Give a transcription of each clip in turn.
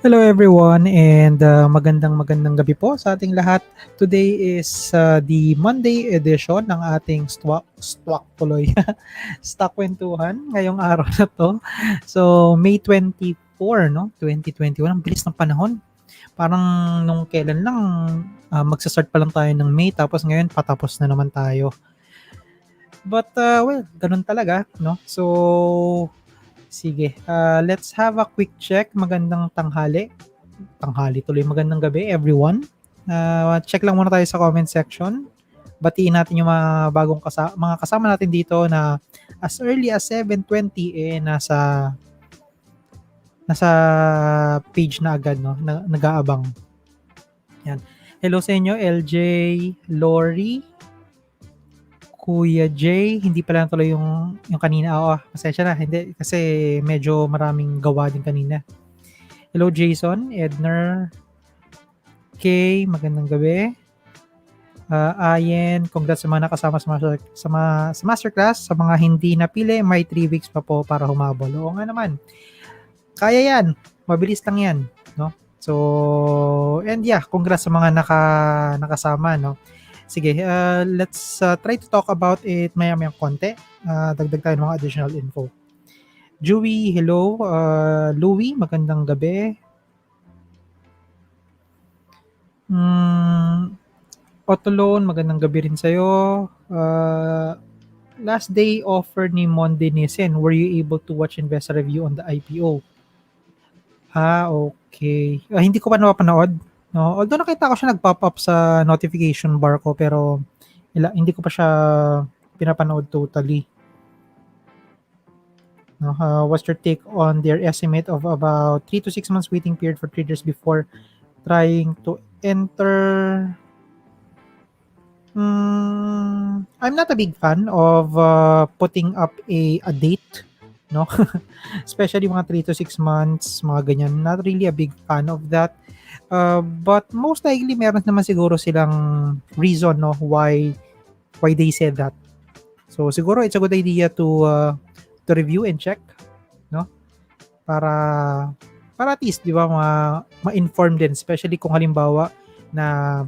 Hello everyone and magandang gabi po sa ating lahat. Today is the Monday edition ng ating StockWentuhan ngayong araw na to. So May 24, no? 2021. Ang bilis ng panahon. Parang nung kailan lang magsa-start pa lang tayo ng May tapos ngayon patapos na naman tayo. But well, ganun talaga, no? So sige, let's have a quick check. Magandang tanghali tuloy. Magandang gabi, everyone. Check lang muna tayo sa comment section. Batiin natin yung mga bagong mga kasama natin dito na as early as 7:20 nasa page na agad, no? Nag-aabang. Yan. Hello sa inyo, LJ, Lori, Kuya J. Hindi pala natuloy yung kanina. Pasensya na. Hindi, kasi medyo maraming gawa din kanina. Hello Jason, Edner, Kay, magandang gabi. ACEN, congrats sa mga nakasama sa masterclass. Sa mga hindi napili, may 3 weeks pa po para humabol. Oo nga naman. Kaya yan. Mabilis lang yan. No? So, and yeah, congrats sa mga nakasama. No? Sige, let's try to talk about it maya-mayang konti. Dagdag tayo ng mga additional info. Joey, hello. Louie, magandang gabi. Otolone, magandang gabi rin sa'yo. Last day offer ni Monday Nissen, were you able to watch investor review on the IPO? Okay. Hindi ko pa napapanood. No? Although nakita ko siya nag-pop up sa notification bar ko, pero hindi ko pa siya pinapanood totally. No? What's your take on their estimate of about 3 to 6 months waiting period for traders before trying to enter? I'm not a big fan of putting up a date, no? Especially mga 3 to 6 months, mga ganyan. Not really a big fan of that. But most likely meron naman siguro silang reason, no, why they said that. So siguro it's a good idea to review and check, no? Para at least, di ba, ma-inform din, especially kung halimbawa na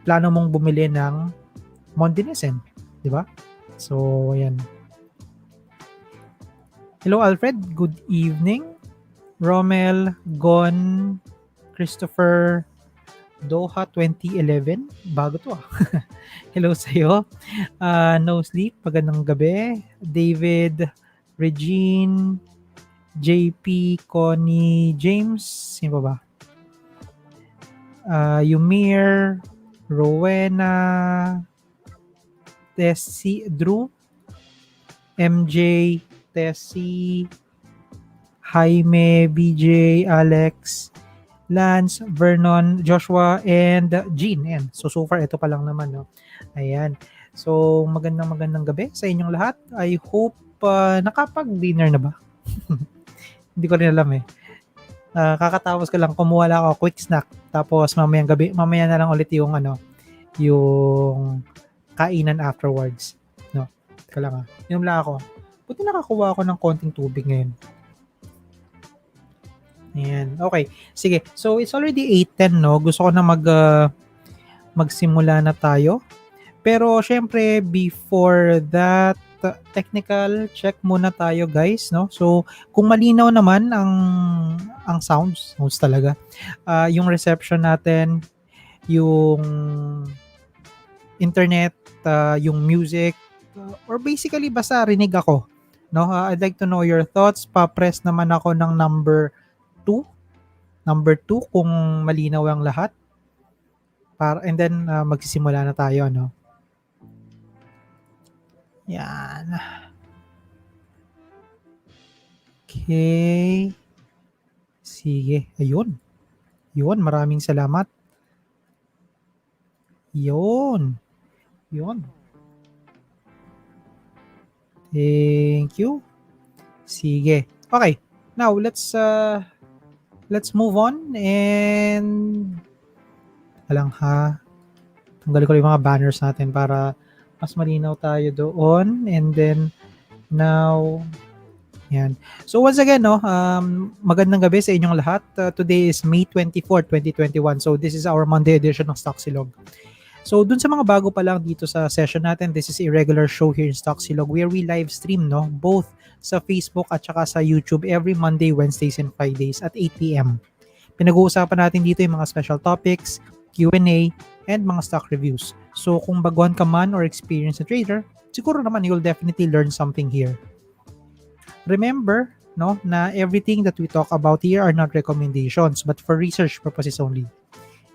plano mong bumili ng Monday Nissen, di ba? So, ayan. Hello, Alfred. Good evening. Romel, Gon, Christopher, Doha 2011. Bago to. Hello sa'yo. No Sleep, magandang gabi. David, Regine, JP, Connie, James, sino ba? Yumir, Rowena, Tessie, Drew, MJ, Tessie, Jaime, BJ, Alex, Lance, Vernon, Joshua, and Jean. Ayan. So far, ito pa lang naman. No? Ayan. So, magandang gabi sa inyong lahat. I hope nakapag-dinner na ba? Hindi ko rin alam eh. Kakatapos ko lang, kumuha lang ako quick snack. Tapos mamaya na lang ulit yung kainan afterwards. No? Teka lang Inom lang ako. Buti nakakuha ako ng konting tubig ngayon. Ayan. Okay. Sige. So, it's already 8:10, no? Gusto ko na magsimula na tayo. Pero, syempre, before that, technical check muna tayo, guys, no? So, kung malinaw naman ang sounds talaga. Yung reception natin, yung internet, yung music, or basically basta rinig ako, no? I'd like to know your thoughts. Pa-press naman ako ng number 2 kung malinaw ang lahat. And then magsisimula na tayo, no? Yan. Okay. Sige. Ayun. Maraming salamat. Yun. Thank you. Sige. Okay. Now, let's move on and tanggalin ko yung mga banners natin para mas malinaw tayo doon. And then, now, Yan. So once again, no, magandang gabi sa inyong lahat. Today is May 24, 2021. So this is our Monday edition ng StockSilog. So dun sa mga bago pa lang dito sa session natin, this is a regular show here in StockSilog where we live stream, no, both sa Facebook at saka sa YouTube every Monday, Wednesdays, and Fridays at 8 p.m. Pinag-uusapan natin dito yung mga special topics, Q&A, and mga stock reviews. So kung baguhan ka man or experienced na trader, siguro naman you'll definitely learn something here. Remember, no, na everything that we talk about here are not recommendations but for research purposes only.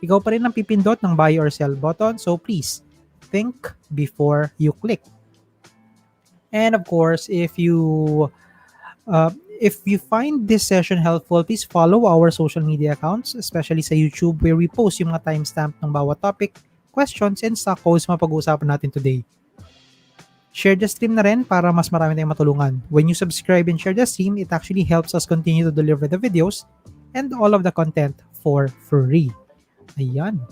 Ikaw pa rin ang pipindot ng buy or sell button, so please think before you click. And of course, if you find this session helpful, please follow our social media accounts, especially sa YouTube where we post yung mga timestamp ng bawat topic, questions, and stock codes mapag-uusapan natin today. Share the stream na rin para mas marami tayong matulungan. When you subscribe and share the stream, it actually helps us continue to deliver the videos and all of the content for free. Ayan.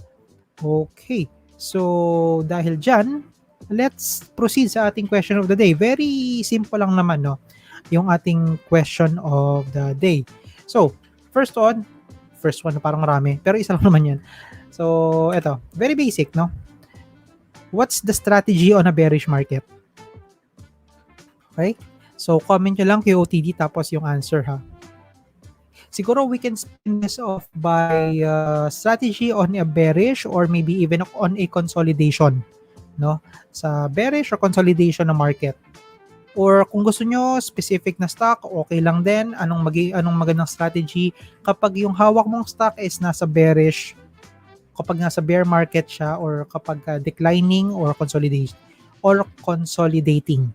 Okay. So, dahil dyan, let's proceed sa ating question of the day. Very simple lang naman, no? Yung ating question of the day. So, first one na parang marami, pero isa lang naman yan. So, eto, very basic, no? What's the strategy on a bearish market? Okay? So, comment nyo lang QOTD tapos yung answer, ha? Siguro we can spin this off by strategy on a bearish or maybe even on a consolidation, no? Sa bearish or consolidation na market. Or kung gusto nyo specific na stock, okay lang din. Anong magandang strategy kapag yung hawak mong stock is nasa bearish, kapag nasa bear market siya, or kapag declining or consolidation or consolidating,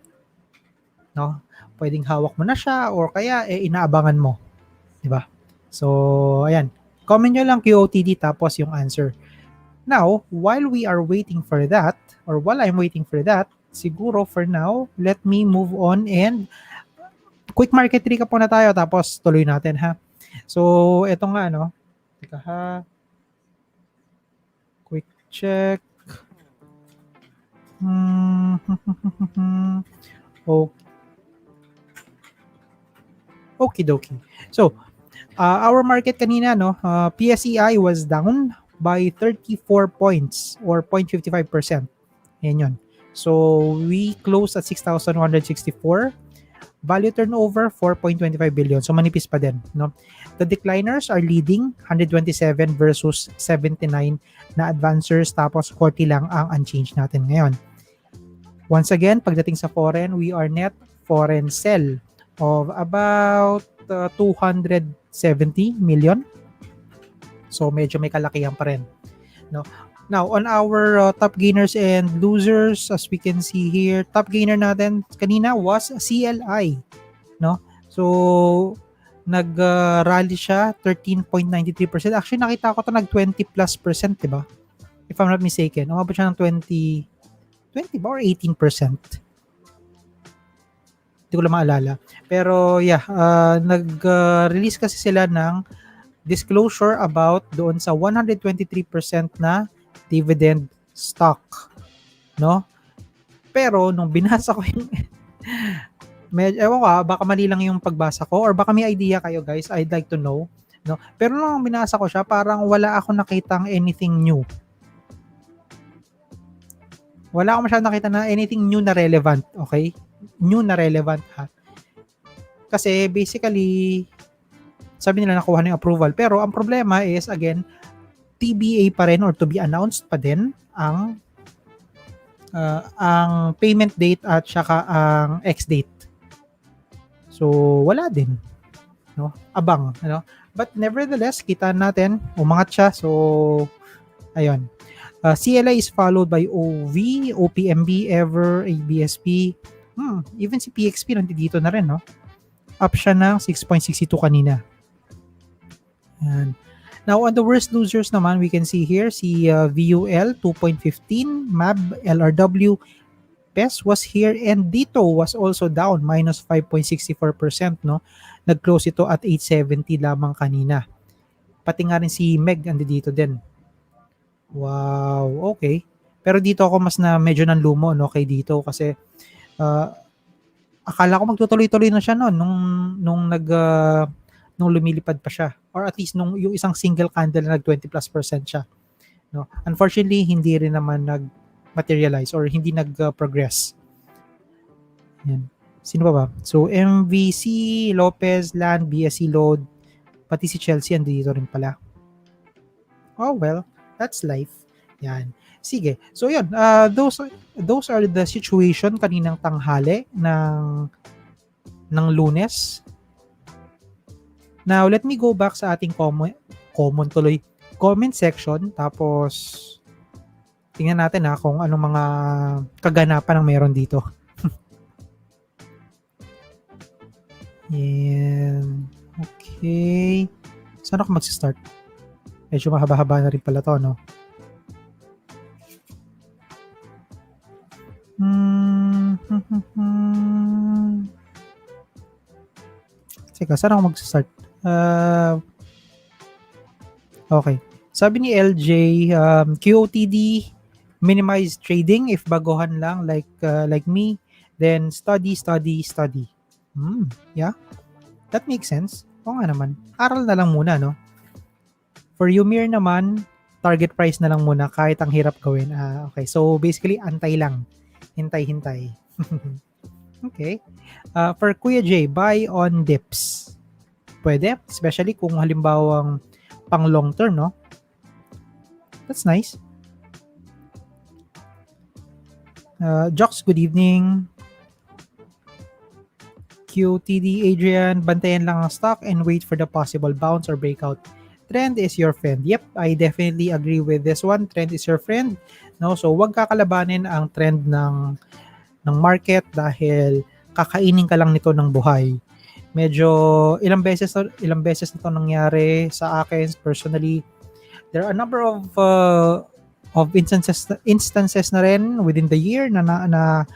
no? Pwedeng hawak mo na siya or kaya inaabangan mo, di ba? So, ayan. Comment nyo lang QOTD tapos yung answer. Now, while we are waiting for that, or while I'm waiting for that, siguro for now, let me move on and quick market recap muna tayo tapos tuloy natin, ha. So, eto nga, no. Teka, ha. Quick check. Okay, dokie. So, our market kanina, no, PSEI was down by 34 points or 0.55%. Yan yun. So, we closed at 6,164. Value turnover, 4.25 billion. So, manipis pa din, no? The decliners are leading, 127 versus 79 na advancers, tapos 40 lang ang unchanged natin ngayon. Once again, pagdating sa foreign, we are net foreign sell of about 270 million. So, medyo may kalakihan pa rin, no? Now, on our top gainers and losers, as we can see here, top gainer natin kanina was CLI, no? So, nag-rally siya 13.93%. Actually, nakita ko to nag-20+%, diba? If I'm not mistaken. Umabot siya ng 20 ba or 18%? Hindi ko lang maalala. Pero, yeah, nag-release kasi sila ng disclosure about doon sa 123% na dividend stock, no? Pero nung binasa ko yung ewan ko, baka mali lang yung pagbasa ko or baka may idea kayo, guys, I'd like to know, no? Pero nung binasa ko siya, parang wala ako nakitang anything new. Wala akong masyadong nakita na anything new na relevant, okay? New na relevant, ha? Kasi basically, sabi nila nakuha na yung approval. Pero ang problema is, again, TBA pa rin or to be announced pa din ang payment date at saka ang ex-date. So, wala din, no? Abang, ano? But nevertheless, kita natin, umangat siya. So, ayun. CLI is followed by OV, OPMB, Ever, ABSP. Even si PXP nandito na rin, no? Up siya ng 6.62 kanina. Ayan. Now, on the worst losers naman, we can see here, si VUL, 2.15, MAB, LRW, PHES was here, and dito was also down, minus 5.64%, no? Nag-close ito at 870 lamang kanina. Pati nga rin si MEG, andi dito din. Wow, okay. Pero dito ako mas na medyo nanlumo, no, kay dito kasi akala ko magtutuloy-tuloy na siya noon nung lumilipad pa siya, or at least nung yung isang single candle na nag 20+% siya, no? Unfortunately, hindi rin naman nag-materialize or hindi nag-progress. Yan. Sino ba? So, MVC, Lopez, Land, BSC, LODE, pati si Chelsea andito rin pala. Oh, well, that's life. Yan. Sige. So, yun. Those are the situation kaninang tanghali ng Lunes. Now, let me go back sa ating comment section. Tapos, tingnan natin kung anong mga kaganapan ang meron dito. Yan. Okay. Saan ako mag-start? Medyo mahaba-haba na rin pala to, no? Teka, saan ako mag-start? Okay. Sabi ni LJ, QOTD, minimize trading if baguhan lang like me, then study. Yeah. That makes sense. Oo nga naman. Aral na lang muna, no? For Yumir naman, target price na lang muna kahit ang hirap gawin. Okay. So, basically, antay lang. Hintay. Okay. For Kuya J, buy on dips. Pwede. Especially kung halimbawang pang long term, no? That's nice. Jox, good evening. QTD Adrian, bantayan lang ang stock and wait for the possible bounce or breakout. Trend is your friend. Yep, I definitely agree with this one. Trend is your friend. No, so wag kakalabanin ang trend ng market dahil kakainin ka lang nito ng buhay. Medyo ilang beses na to nangyari sa akin personally. There are a number of instances na rin within the year na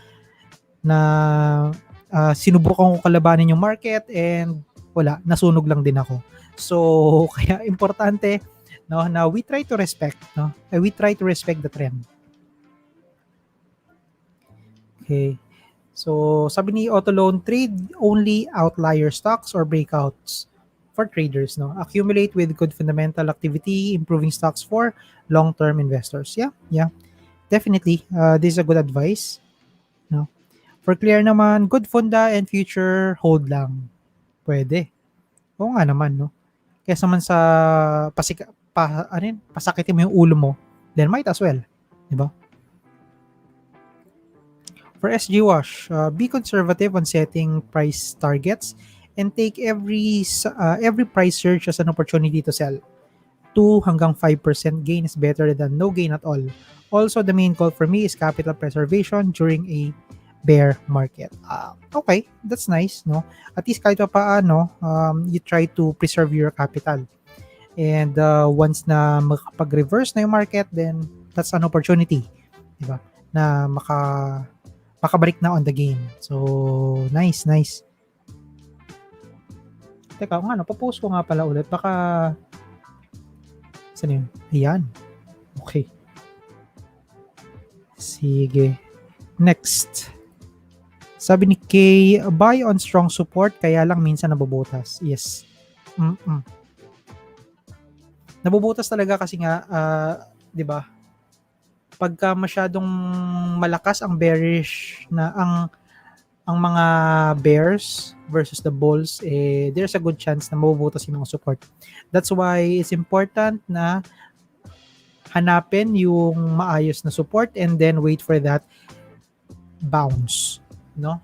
sinubukan ko kalabanin yung market and wala, nasunog lang din ako. So, kaya importante, no, na we try to respect the trend. Okay. So, sabi ni Auto Loan, trade only outlier stocks or breakouts for traders, no? Accumulate with good fundamental activity, improving stocks for long-term investors. Yeah. Definitely, this is a good advice, no? For clear naman, good funda and future hold lang. Pwede. Oo nga naman, no? Kesa man sa pasakitin mo yung ulo mo, then might as well. Diba? For SG Wash, be conservative on setting price targets and take every price surge as an opportunity to sell. 2 hanggang 5% gain is better than no gain at all. Also, the main goal for me is capital preservation during a bear market. Okay, that's nice, no? At least kahit paano, you try to preserve your capital. And once na makapag-reverse na yung market, then that's an opportunity, diba? Na makabalik na on the game. So, nice. Teka, papost ko nga pala ulit. Baka, saan yun? Ayan. Okay. Sige. Next. Sabi ni Kay, buy on strong support, kaya lang minsan nabubutas. Yes. Nabubutas talaga kasi nga, di ba? Pagka masyadong malakas ang bearish na ang mga bears versus the bulls, there's a good chance na mabubutas yung mga support. That's why it's important na hanapin yung maayos na support and then wait for that bounce, no?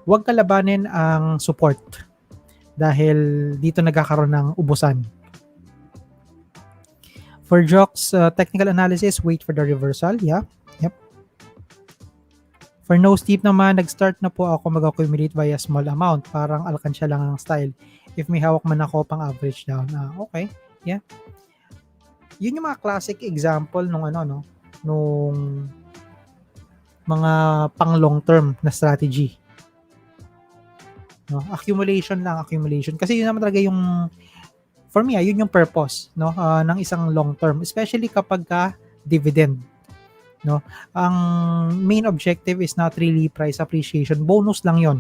Wag kalabanin ang support dahil dito nagkakaroon ng ubusan. For Jox, technical analysis, wait for the reversal. Yeah. Yep. For no steep naman, nag-start na po ako mag-accumulate via small amount. Parang alkansya lang ang style. If may hawak man ako pang average down. Okay. Yeah. Yun yung mga classic example nung nung mga pang long term na strategy. No? Accumulation. Kasi yun naman talaga yung, for me, yun yung purpose, no, ng isang long term, especially kapag ka dividend. no? Ang main objective is not really price appreciation, bonus lang 'yon,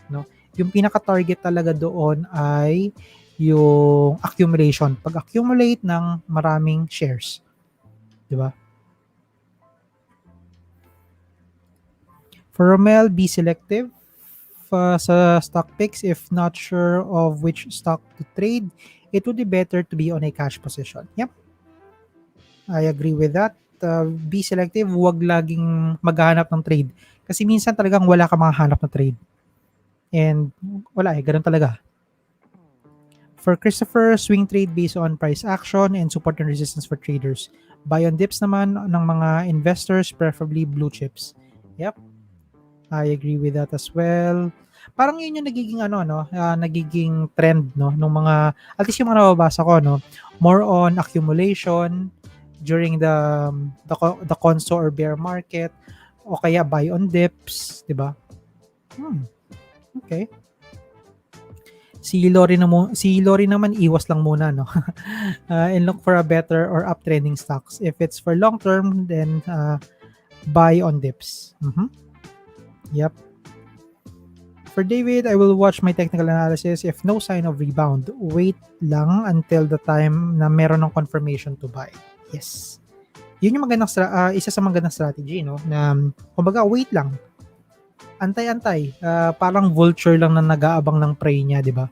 no? Yung pinaka-target talaga doon ay yung accumulation, pag-accumulate ng maraming shares, 'di ba? For Romel, be selective sa stock picks. If not sure of which stock to trade, it would be better to be on a cash position. Yep, I agree with that. Be selective, huwag laging maghahanap ng trade. Kasi minsan talagang wala ka makahanap na trade. And wala ganun talaga. For Christopher, swing trade based on price action and support and resistance for traders. Buy on dips naman ng mga investors, preferably blue chips. Yep, I agree with that as well. Parang yun yung nagiging nagiging trend no nung mga at least yung mga nababasa ko no, more on accumulation during the conso or bear market o kaya buy on dips, 'di ba? Okay. Si Lori naman iwas lang muna no. And look for a better or uptrending stocks. If it's for long term then buy on dips. Yep. For David, I will watch my technical analysis. If no sign of rebound, wait lang until the time na meron ng confirmation to buy. Yes. Yun yung magandang isa sa magandang strategy, no? Na kumbaga wait lang. Antay-antay. Parang vulture lang na nag-aabang ng prey niya, di ba?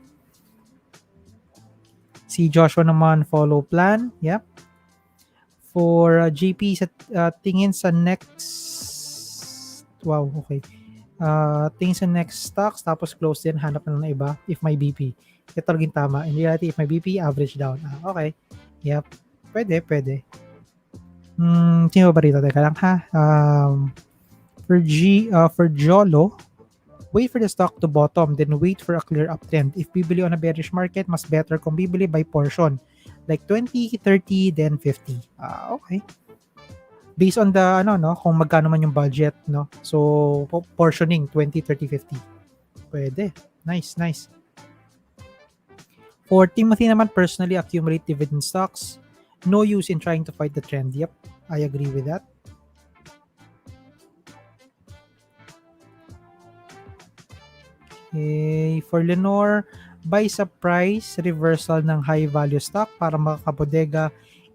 Si Joshua naman, follow plan. Yep. For JP, tingin sa next... Wow, okay. Tingin sa next stocks, tapos close din, hanap na lang ng iba if may BP. Ito talagang tama. In reality, if may BP, average down. Okay. Yep. Pwede. Sino ba rito? Teka lang ha. For Jolo, wait for the stock to bottom, then wait for a clear uptrend. If bibili on a bearish market, mas better kung bibili by portion. Like 20, 30, then 50. Okay. Based on the kung magkano man yung budget, no? So portioning 20, 30, 50. Pwede. Nice. For Timothy naman, personally accumulate dividend stocks. No use in trying to fight the trend. Yep, I agree with that. Okay, for Lenore, buy sa price reversal ng high value stock para makakabodega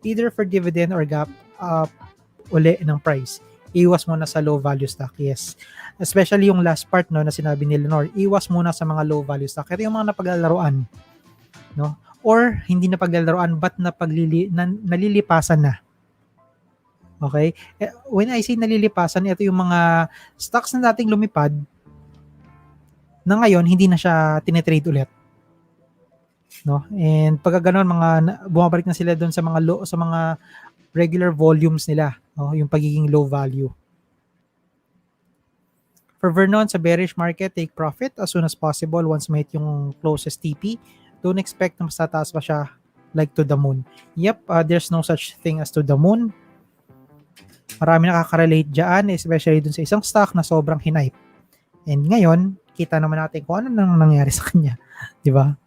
either for dividend or gap up uli ng price. Iwas muna sa low value stock. Yes. Especially yung last part no na sinabi ni Lenore, iwas muna sa mga low value stock. Ito yung mga napaglalaroan, no? Or hindi na paglalaroan but nalilipasan na. Okay? When I say nalilipasan, ito yung mga stocks na dating lumipad na ngayon hindi na siya tinetrade ulit. No? And pagka ganoon, bumabalik na sila doon sa mga regular volumes nila, no? Yung pagiging low value. For Vernon, sa bearish market, take profit as soon as possible once ma-hit yung closest TP. Don't expect na mas tataas pa siya like to the moon. Yep, there's no such thing as to the moon. Marami nakaka-relate dyan, especially dun sa isang stock na sobrang hinipe. And ngayon, kita naman natin kung ano nang nangyari sa kanya. Di ba?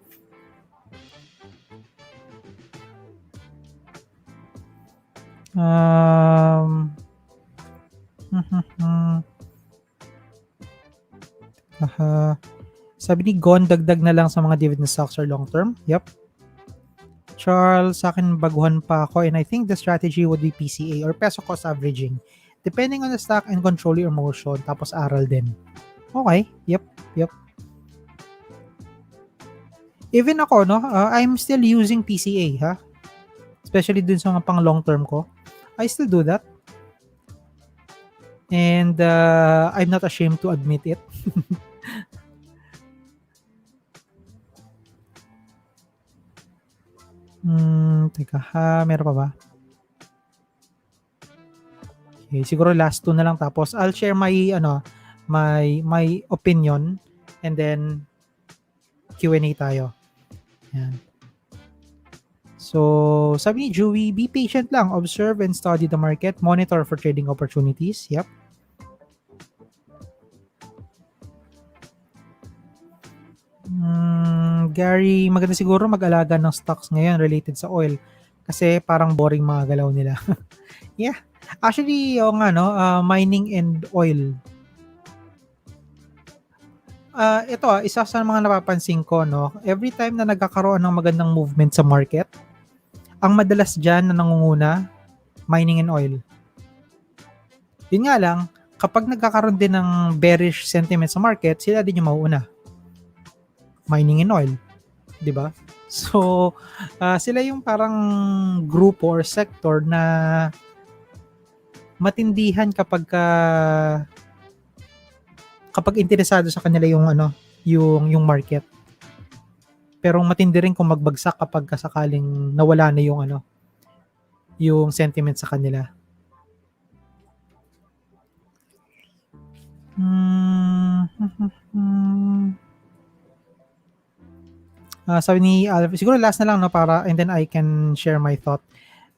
Sabi ni Gon, dagdag na lang sa mga dividend stocks or long term. Yep. Charles, sa akin baguhan pa ako and I think the strategy would be PCA or peso cost averaging. Depending on the stock and control your motion. Tapos aral din. Okay. Yep. Even ako, no? I'm still using PCA, ha? Especially dun sa mga pang long term ko. I still do that. And I'm not ashamed to admit it. Teka ha, meron pa ba? Okay, siguro last two na lang tapos I'll share my opinion and then Q&A tayo. Yan. So, sabi ni Joey, be patient lang, observe and study the market, monitor for trading opportunities. Yep. Gary, maganda siguro mag-alaga ng stocks ngayon related sa oil Kasi parang boring mga galaw nila. Yeah. Actually, yung ano, mining and oil. Ito isa sa mga napapansin ko, no, every time na nagkakaroon ng magandang movement sa market, ang madalas diyan na nangunguna, mining and oil. Yun nga lang, kapag nagkakaroon din ng bearish sentiment sa market, sila din yung mauuna. Mining and oil, 'di ba? So, sila yung parang grupo or sector na matindihan kapag interesado sa kanila yung ano, yung market. Pero matindi rin kung magbagsak kapag sakaling nawala na yung ano, yung sentiment sa kanila. Sabi ni Alf, siguro last na lang, no, para and then I can share my thought.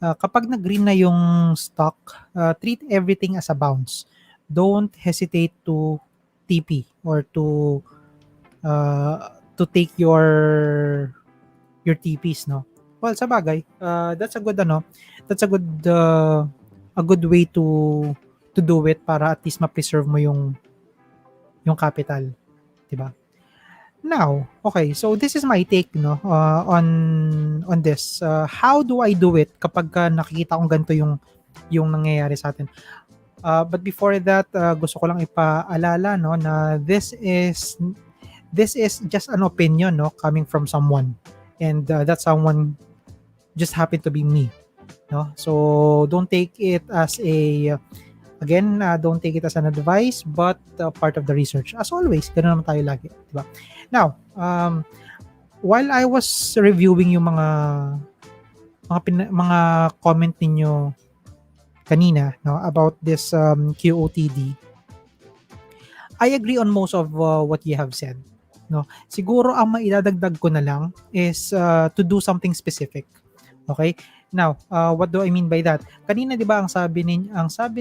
Kapag nag-green na yung stock, treat everything as a bounce. Don't hesitate to TP or to take your TPs, no. Well, sa bagay, that's a good ano, that's a good way to do it para at least ma-preserve mo yung capital, 'di ba? Now, okay, so this is my take, no, on this. How do I do it kapag nakikita kong ganito yung nangyayari sa atin? But before that, gusto ko lang ipaalala, no, na this is just an opinion, no, coming from someone, and that someone just happened to be me, no. So don't take it as don't take it as an advice, but part of the research. As always, ganun naman tayo lagi, di ba? Now, while I was reviewing yung mga comment ninyo kanina, no, about this QOTD, I agree on most of what you have said, no. Siguro ang maidadagdag ko na lang is to do something specific. Okay? Now, what do I mean by that? Kanina 'di ba ang sabi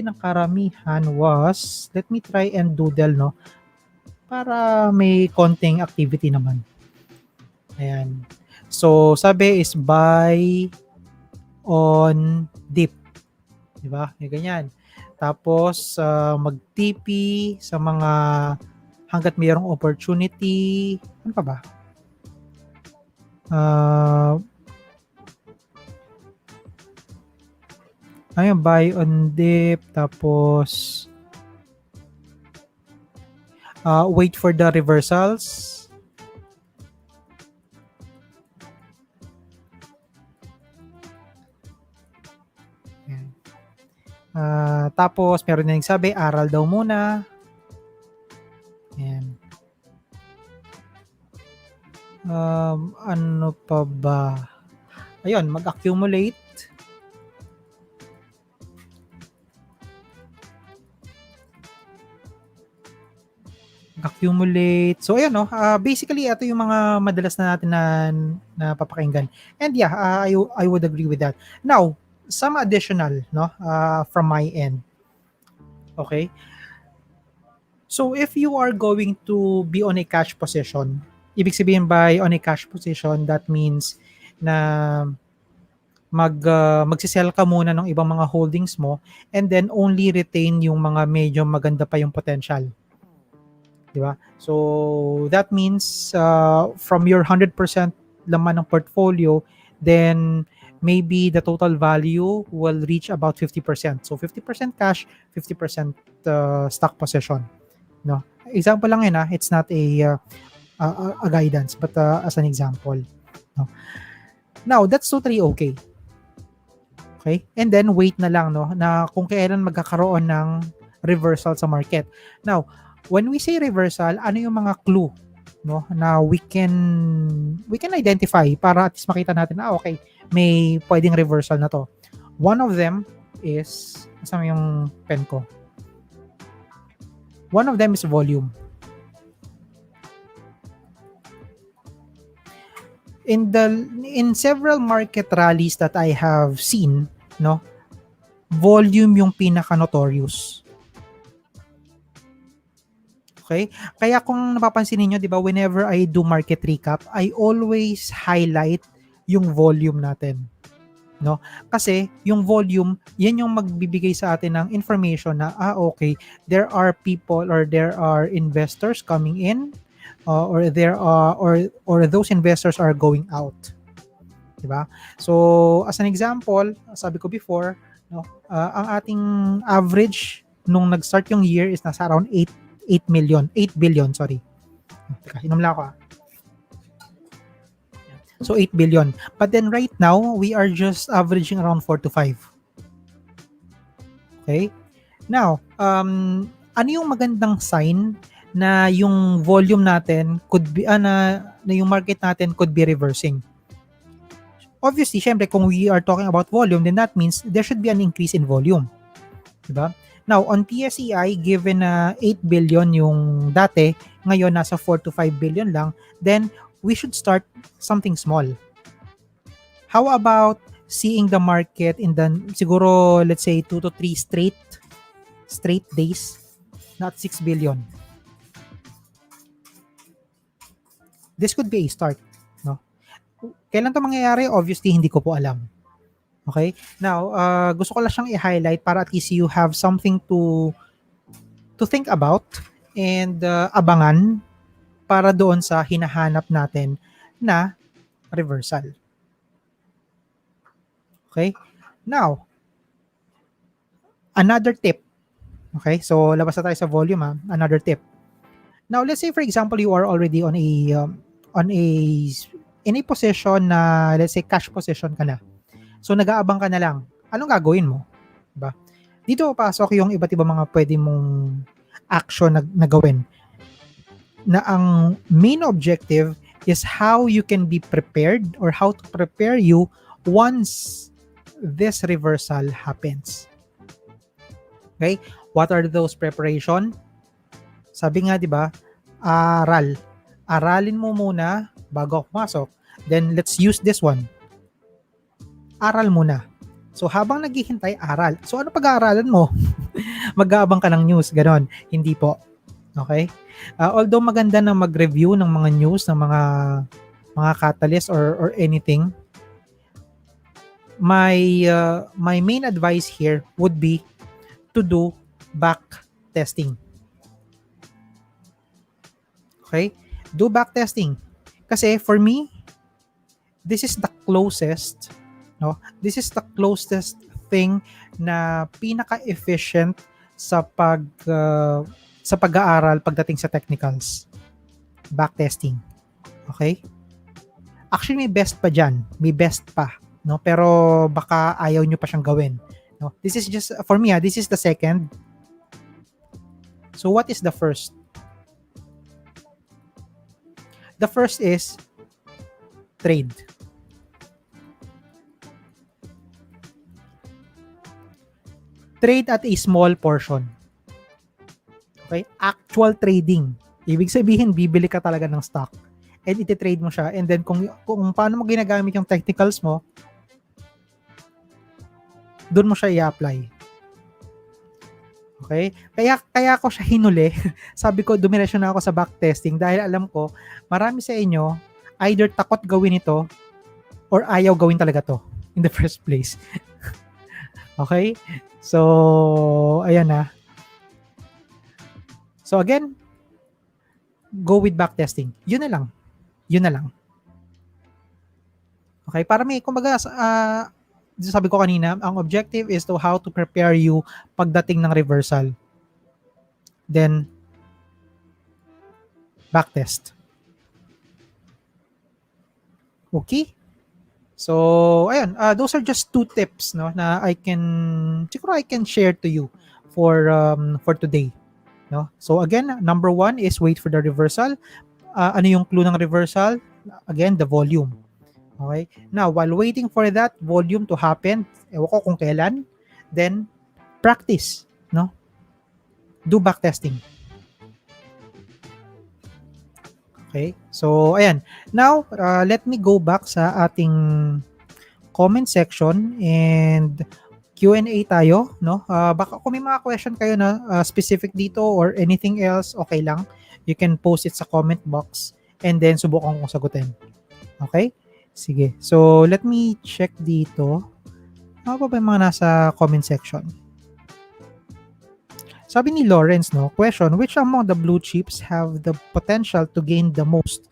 ng karamihan was, let me try and doodle, no, para may konting activity naman. Ayan. So, sabi is buy on dip. 'Di ba? Yung ganyan. Tapos mag-TP sa mga hangga't mayroong opportunity. Ano pa ba? Ayun, buy on dip, tapos wait for the reversals. Tapos meron na nagsabi, aral daw muna. Ayan. Ano pa ba? Ayun, mag-accumulate. So ayan, no, basically ito yung mga madalas na natin na papakinggan. And yeah, I would agree with that. Now, some additional, no, from my end. Okay? So if you are going to be on a cash position, ibig sabihin by on a cash position, that means na magsisell ka muna ng ibang mga holdings mo and then only retain yung mga medyo maganda pa yung potential. Di ba? So that means from your 100% laman ng portfolio, then maybe the total value will reach about 50%. So 50% cash, 50% stock possession. No? Example lang yun, it's not a guidance, but as an example. No? Now, that's totally okay. Okay? And then wait na lang, no, na kung kailan magkakaroon ng reversal sa market. Now, when we say reversal, ano yung mga clue, no, na we can identify para at least makita natin na okay, may pwedeng reversal na to. One of them is, kasama yung pen ko. One of them is volume. In several market rallies that I have seen, no, volume yung pinaka-notorious. Okay? Kaya kung napapansin niyo, 'di ba, whenever I do market recap, I always highlight yung volume natin. no? Kasi yung volume, yan yung magbibigay sa atin ng information na okay, there are people or there are investors coming in, or there are or those investors are going out, di ba? So as an example, sabi ko before, no, ang ating average nung nag-start yung year is nasa around 8 billion, sorry. Teka, inom lang ako. So 8 billion. But then right now, we are just averaging around 4 to 5. Okay? Now, ano yung magandang sign na yung volume natin could be, na yung market natin could be reversing? Obviously, syempre, kung we are talking about volume, then that means there should be an increase in volume. Diba? Now, on PSEI, given na 8 billion yung dati, ngayon nasa 4 to 5 billion lang, then we should start something small. How about seeing the market in the, siguro, let's say, 2 to 3 straight days, not 6 billion? This could be a start. No? Kailan to mangyayari? Obviously, hindi ko po alam. Okay? Now, gusto ko lang siyang i-highlight para at least you have something to think about and abangan para doon sa hinahanap natin na reversal. Okay? Now, another tip. Okay? So, labas na tayo sa volume, ha? Another tip. Now, let's say for example, you are already on in a position na, let's say, cash position ka na. So, nag-aabang ka na lang. Anong gagawin mo? Diba? Dito pasok yung iba't ibang mga pwede mong action na gawin. Na ang main objective is how you can be prepared or how to prepare you once this reversal happens. Okay? What are those preparation? Sabi nga, di ba, aralin mo muna bago pumasok. Then, let's use this one. Aral muna. So, habang naghihintay, aral. So, ano pag-aaralan mo? Mag-aabang ka ng news, ganon. Hindi po. Okay? Although maganda na mag-review ng mga news, ng mga catalyst or anything, my main advice here would be to do back testing. Okay? Do back testing. Kasi for me, this is the closest, no? This is the closest thing na pinaka-efficient sa pag-aaral pagdating sa technicals. Back testing. Okay? Actually, may best pa dyan. May best pa. No? Pero baka ayaw nyo pa siyang gawin. No? This is just, for me, this is the second. So, what is the first? The first is trade. Trade at a small portion. Okay? Actual trading. Ibig sabihin, bibili ka talaga ng stock. And iti-trade mo siya. And then, kung paano mo ginagamit yung technicals mo, doon mo siya i-apply. Okay? Kaya ako siya hinuli. Sabi ko, dumiretso na ako sa backtesting dahil alam ko, marami sa inyo, either takot gawin ito or ayaw gawin talaga to in the first place. Okay? So, ayan na. So, again, go with backtesting. Yun na lang. Yun na lang. Okay? Para may, kumbaga, sabi ko kanina, ang objective is to how to prepare you pagdating ng reversal. Then, backtest. Okay? So, ayan, those are just 2 tips, no, na siguro I can share to you for today, no? So again, number 1 is wait for the reversal. Ano yung clue ng reversal? Again, the volume. Okay? Now, while waiting for that volume to happen, ewan ko kung kailan, then practice, no? Do backtesting. Okay? So, ayan. Now, let me go back sa ating comment section and Q&A tayo, no? Baka kung may mga question kayo na specific dito or anything else, okay lang. You can post it sa comment box and then subukan kong sagutin. Okay? Sige. So, let me check dito. Ano pa ba yung mga nasa comment section? Sabi ni Lawrence, no, question, which among the blue chips have the potential to gain the most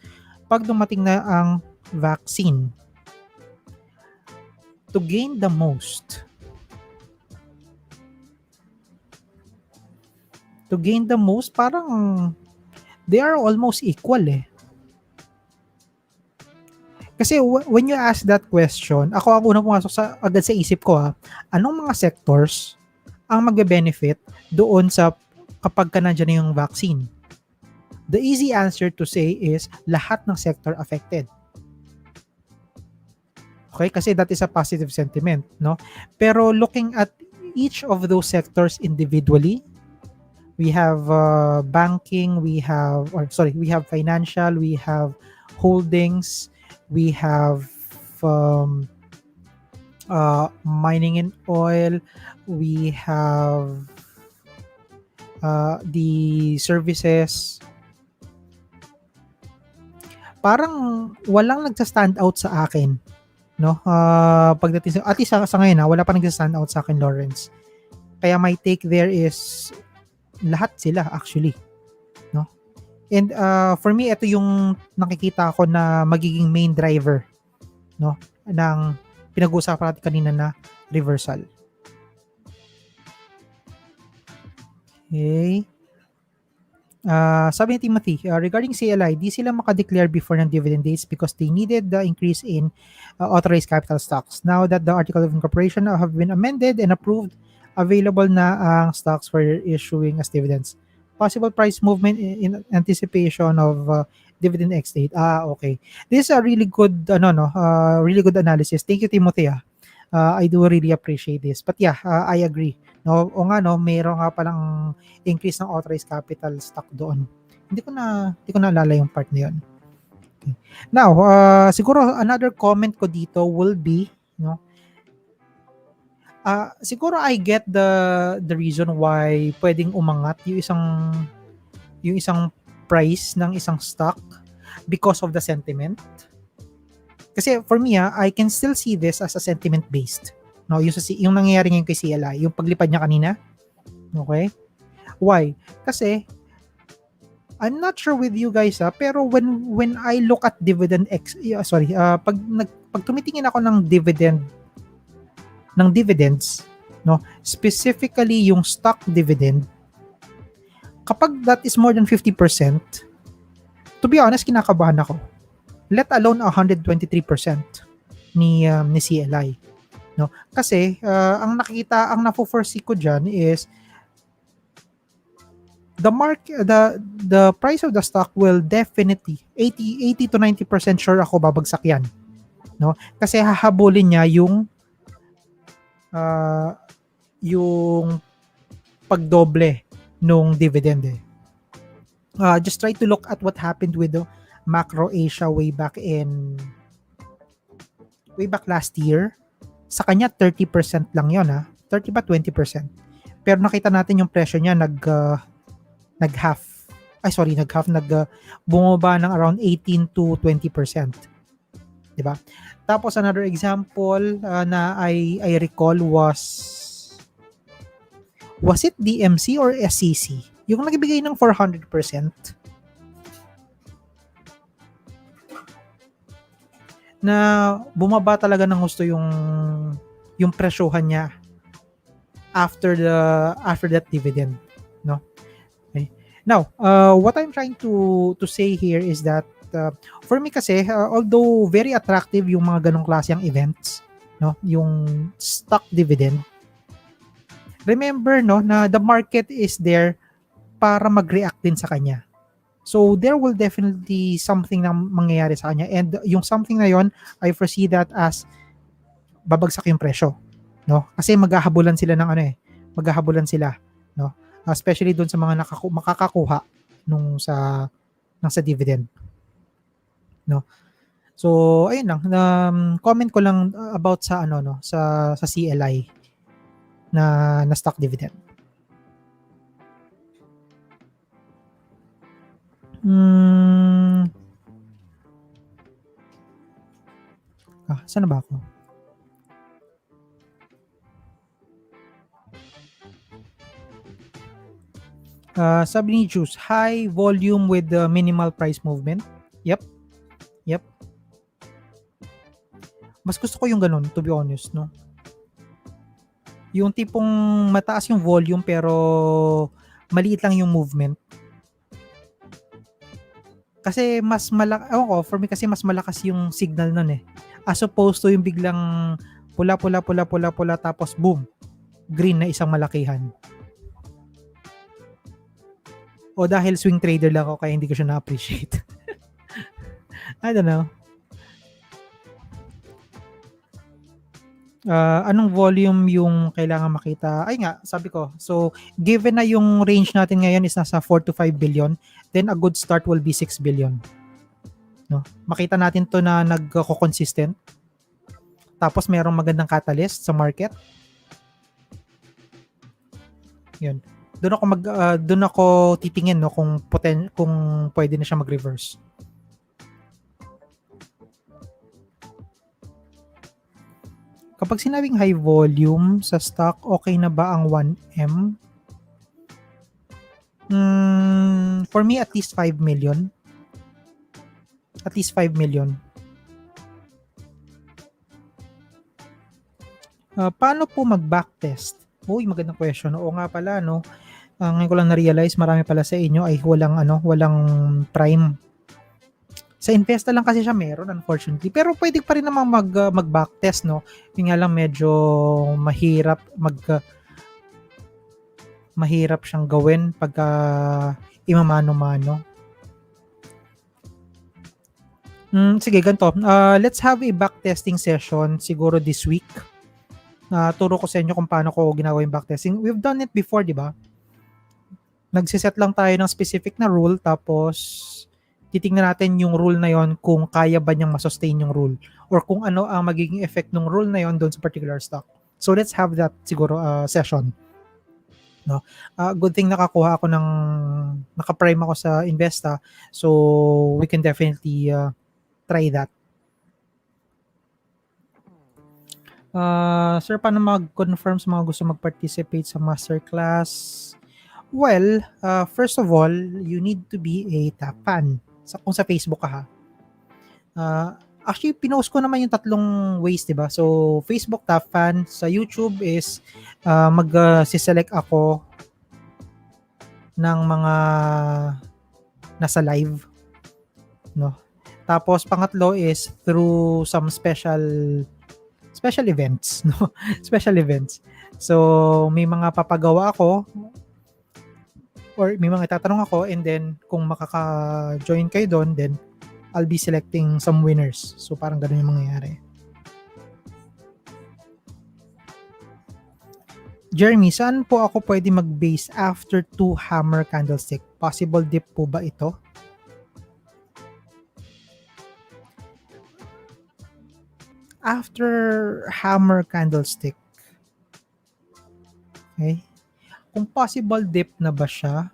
pag dumating na ang vaccine? To gain the most. To gain the most, parang they are almost equal eh. Kasi when you ask that question, ako ang unang pumasok agad sa isip ko anong mga sectors ang magbe-benefit doon sa kapag ka nandiyan na yung vaccine? The easy answer to say is lahat ng sector affected. Okay? Kasi that is a positive sentiment, no? Pero looking at each of those sectors individually, we have banking, we have financial, we have holdings, we have mining and oil, we have the services. Parang walang nagsa-stand out sa akin, no? Pagdating sa at least sa ngayon wala pa nagsa-stand out sa akin, Lawrence. Kaya my take there is lahat sila actually, no? And for me, ito yung nakikita ko na magiging main driver, no, ng pinag-uusapan natin kanina na reversal. Okay. Sabi ni Timothy, regarding CLI, di sila makadeclare before ng dividend dates because they needed the increase in authorized capital stocks. Now that the article of incorporation have been amended and approved, available na ang stocks for issuing as dividends. Possible price movement in anticipation of dividend ex date. Okay. This is a really good really good analysis. Thank you, Timothy. I do really appreciate this. But yeah, I agree. No, o nga no, mayroon nga palang increase ng authorized capital stock doon. Hindi ko na alala yung part na yun. Okay. Now, siguro another comment ko dito will be, no, siguro I get the reason why pwedeng umangat yung isang price ng isang stock because of the sentiment. Kasi for me, I can still see this as a sentiment based. No, yung nangyayari ngayon kay CLI, yung paglipad niya kanina. Okay? Why? Kasi I'm not sure with you guys pero when I look at pag tumitingin ako ng dividends, no, specifically yung stock dividend, kapag that is more than 50%, to be honest, kinakabahan ako. Let alone 123% ni CLI, no? Kasi ang na-foresee ko diyan is the price of the stock will definitely 80 to 90% sure ako babagsak yan, no? Kasi hahabulin niya yung pagdoble nung dividend eh. Just try to look at what happened with the Macro Asia way back last year. Sa kanya 30% lang yon 30 ba 20%. Pero nakita natin yung presyo niya bumaba ng around 18 to 20%. 'Di ba? Tapos another example na I recall was it DMC or SEC? Yung nagbigay ng 400%. Na bumaba talaga ng gusto yung presyohan niya after that dividend, no? Okay. Now, what I'm trying to say here is that for me kasi although very attractive yung mga ganong klaseng events, no, yung stock dividend, remember no na the market is there para mag-react din sa kanya. So there will definitely something na mangyayari sa kanya, and yung something na yon, I foresee that as babagsak yung presyo, no? Kasi maghahabulan sila no? Especially doon sa mga makakakuha nung sa dividend, no? So ayun lang, comment ko lang about sa sa CLI na stock dividend. Saan na ba ako? Sabi ni Juice, high volume with the minimal price movement. Yep. Mas gusto ko yung ganun, to be honest, no? Yung tipong mataas yung volume pero maliit lang yung movement. Kasi mas for me kasi mas malakas yung signal nun eh. As opposed to yung biglang pula tapos boom, green na isang malakihan. O dahil swing trader lang ako kaya hindi ko siya na-appreciate. I don't know. Anong volume yung kailangan makita? Ay nga, sabi ko. So, given na yung range natin ngayon is nasa 4 to 5 billion, then a good start will be 6 billion. No? Makita natin to na nagko-consistent. Tapos merong magandang catalyst sa market. Yun. Doon ako titingin no kung pwede na siya mag-reverse. Kapag sinabing high volume sa stock, okay na ba ang 1M? For me, at least 5 million. At least 5 million. Paano po mag-backtest? Uy, magandang question. Oo nga pala, no? Ngayon ko lang na-realize, marami pala sa inyo ay walang prime. Sa Investa lang kasi siya meron, unfortunately. Pero pwede pa rin namang mag-backtest, no? Yung nga lang medyo mahirap siyang gawin pagka imamano-mano. Sige, ganito. Let's have a backtesting session siguro this week. Turo ko sa inyo kung paano ko ginagawa yung backtesting. We've done it before, di ba? Nagsiset lang tayo ng specific na rule tapos titingnan natin yung rule na yon kung kaya ba niyang masustain yung rule or kung ano ang magiging effect ng rule na yon doon sa particular stock. So let's have that siguro session. No? Good thing nakakuha ako naka-prime ako sa Investa, so we can definitely try that. Sir, paano mag-confirm sa mga gusto mag-participate sa masterclass? Well, first of all, you need to be a top fan. Kung sa Facebook ka ha. Actually, pinost ko naman yung 3 ways, diba? So, Facebook top fan. Sa YouTube is mag-select ako ng mga nasa live. No? Tapos, pangatlo is through some special events. No? Special events. So, may mga papagawa ako or may mga itatanong ako and then kung makaka-join kayo doon, then I'll be selecting some winners. So parang ganun yung mangyayari. Jeremy, saan po ako pwede mag-base after 2 hammer candlestick? Possible dip po ba ito? After hammer candlestick. Okay. Kung possible dip na ba siya?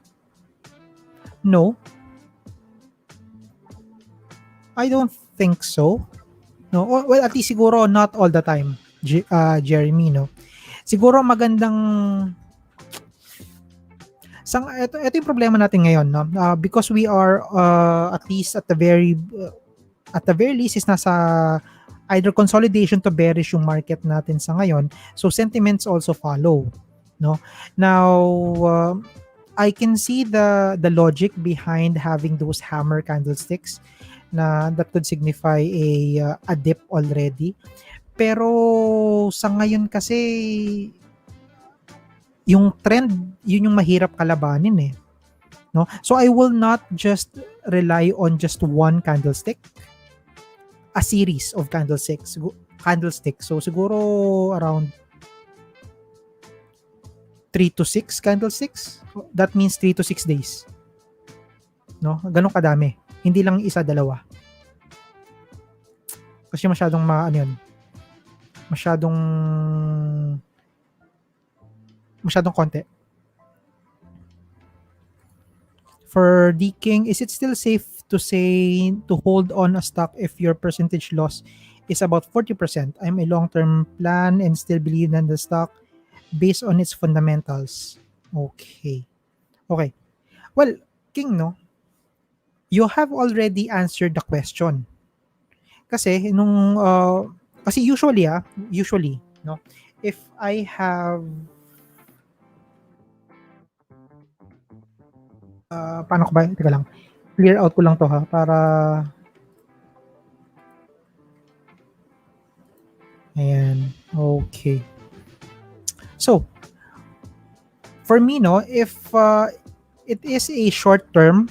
No. I don't think so. No. Well, at least siguro not all the time, Jeremy, no. Siguro magandang ito yung problema natin ngayon, no. Because we are at least at the very least is nasa either consolidation to bearish yung market natin sa ngayon. So sentiments also follow. No? Now, I can see the logic behind having those hammer candlesticks na that could signify a dip already. Pero sa ngayon kasi yung trend, yun yung mahirap kalabanin eh. No? So I will not just rely on just one candlestick. A series of candlesticks. So siguro around 3 to 6 candlesticks. That means 3 to 6 days. No? Ganun kadami. Hindi lang isa, dalawa. Kasi masyadong masyadong konti. For D-King, is it still safe to say to hold on a stock if your percentage loss is about 40%? I'm a long-term plan and still believe in the stock based on its fundamentals. Okay. Well, King, no, you have already answered the question. Kasi kasi usually, no, if I have paano ko ba? Teka lang. Clear out ko lang to ha para ayan. Okay. So, for me, no, if it is a short term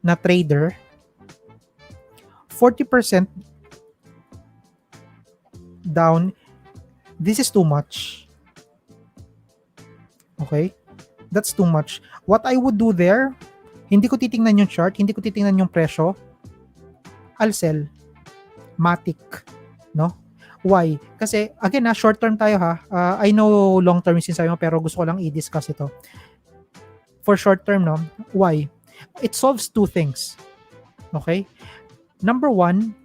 na trader, 40% down, this is too much. Okay? That's too much. What I would do there, hindi ko titingnan yung chart, hindi ko titingnan yung presyo. I'll sell. Matic. No? Why? Kasi, again, short term tayo ha. I know long term yung sinasabi mo, pero gusto ko lang i-discuss ito. For short term, no? Why? It solves two things. Okay? Number one,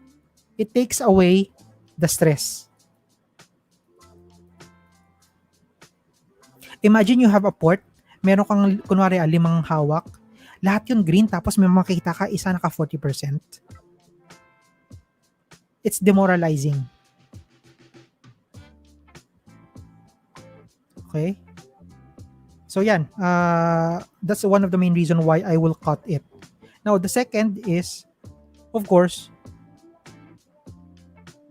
it takes away the stress. Imagine you have a port, meron kang, kunwari, 5 hawak, lahat yun green, tapos may makikita ka, isa naka 40%. It's demoralizing. Okay? So yan, that's one of the main reason why I will cut it. Now, the second is, of course,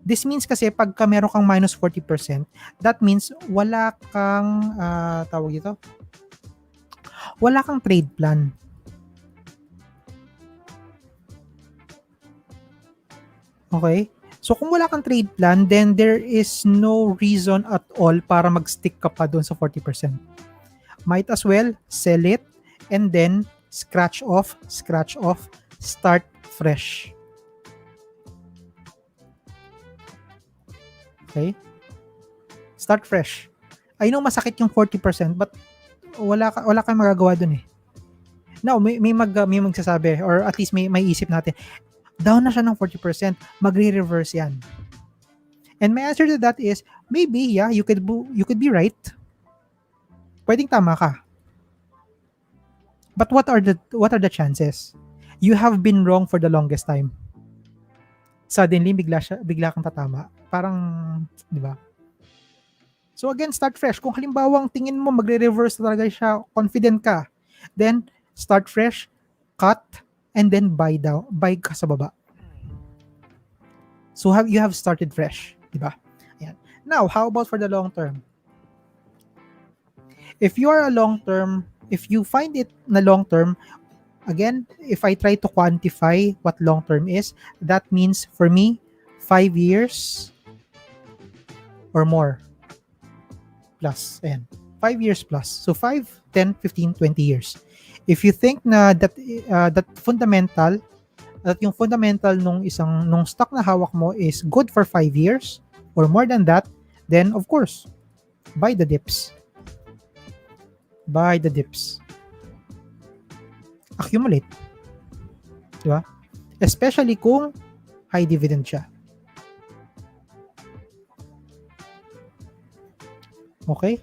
this means kasi pagka meron kang minus 40%, that means wala kang, tawag dito, wala kang trade plan. Okay? So kung wala kang trade plan, then there is no reason at all para mag-stick ka pa doon sa 40%. Might as well sell it and then scratch off, start fresh. Okay? Start fresh. I know masakit yung 40%, but wala kang magagawa dun eh. Now, may magsasabi, or at least may isip natin, down na siya ng 40%, magre-reverse yan. And my answer to that is, maybe, yeah, you could be right. Pwedeng tama ka. But what are the chances? You have been wrong for the longest time. Suddenly, bigla kang tatama. Parang, di ba? So again, start fresh. Kung halimbawa ang tingin mo magre-reverse talaga siya, confident ka, then start fresh, cut, and then buy ka sa baba. So you have started fresh, di ba? Ayan. Now, how about for the long term? If you are a long term, if you find it na long term, again, if I try to quantify what long term is, that means for me, 5 years or more plus. Ayan. 5 years plus. So 5, 10, 15, 20 years. If you think na that yung fundamental nung stock na hawak mo is good for 5 years or more than that, then of course, buy the dips. Buy the dips. Accumulate. Di ba? Especially kung high dividend siya. Okay?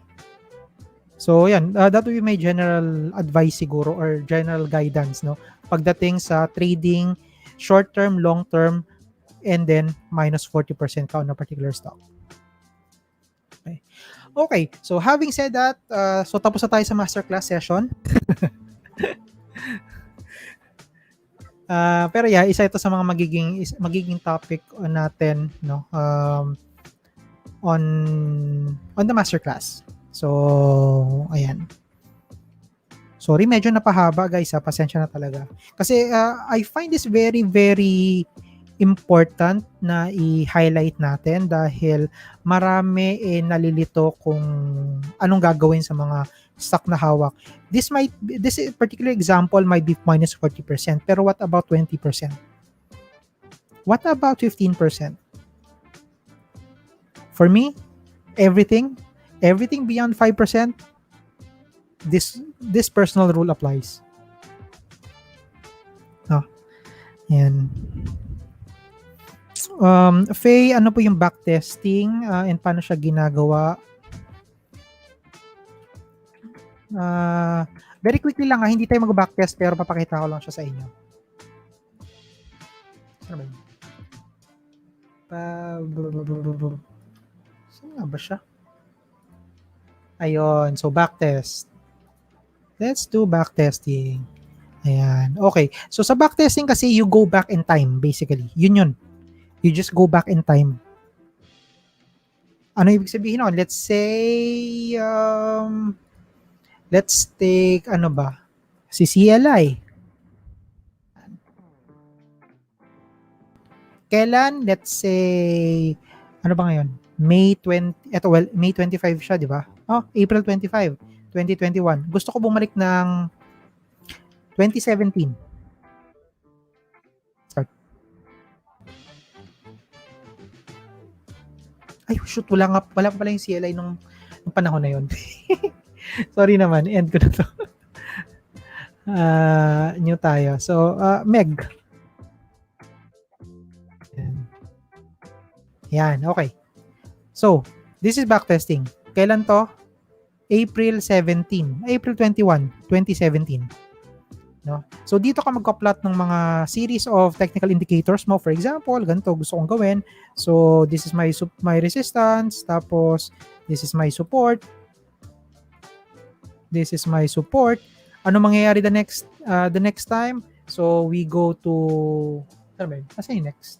So, yan. That will be my general advice siguro or general guidance, no? Pagdating sa trading, short-term, long-term, and then minus 40% ka on a particular stock. Okay. Okay. So, having said that, so tapos na tayo sa masterclass session. Pero yeah, isa ito sa mga magiging topic natin, no? On the masterclass. So, ayan. Sorry, medyo napahaba guys, pasensya na talaga. Kasi I find this very, very important na i-highlight natin dahil marami nalilito kung anong gagawin sa mga stock na hawak. This particular example might be minus 40%, pero what about 20%? What about 15%? For me, everything beyond 5%, this personal rule applies. Yan. Faye, ano po yung backtesting and paano siya ginagawa? Very quickly lang hindi tayo mag-backtest pero papakita ko lang siya sa inyo. Ano ba yun? Saan nga ba siya? Ayun, so backtest. Let's do backtesting. Ayan, okay. So sa backtesting kasi you go back in time basically. Yun. You just go back in time. Ano ibig sabihin nun? Let's say, let's take, ano ba? Si CLI. Kailan? Let's say, ano ba ngayon? May 20, May 25 siya, di ba? Oh, April 25, 2021. Gusto ko bumalik ng 2017. Start. Ay, shoot, wala pa pala yung CLI nung panahon na yun. Sorry naman, end ko na to. New tayo. So, Meg. Yan, okay. So, this is backtesting. Kailan to? April 21, 2017. No? So, dito ka magka-plot ng mga series of technical indicators mo. For example, ganito gusto kong gawin. So, this is my resistance. Tapos, this is my support. This is my support. Ano mangyayari the next time? So, we go to... Ano ba yun? Asa yung next?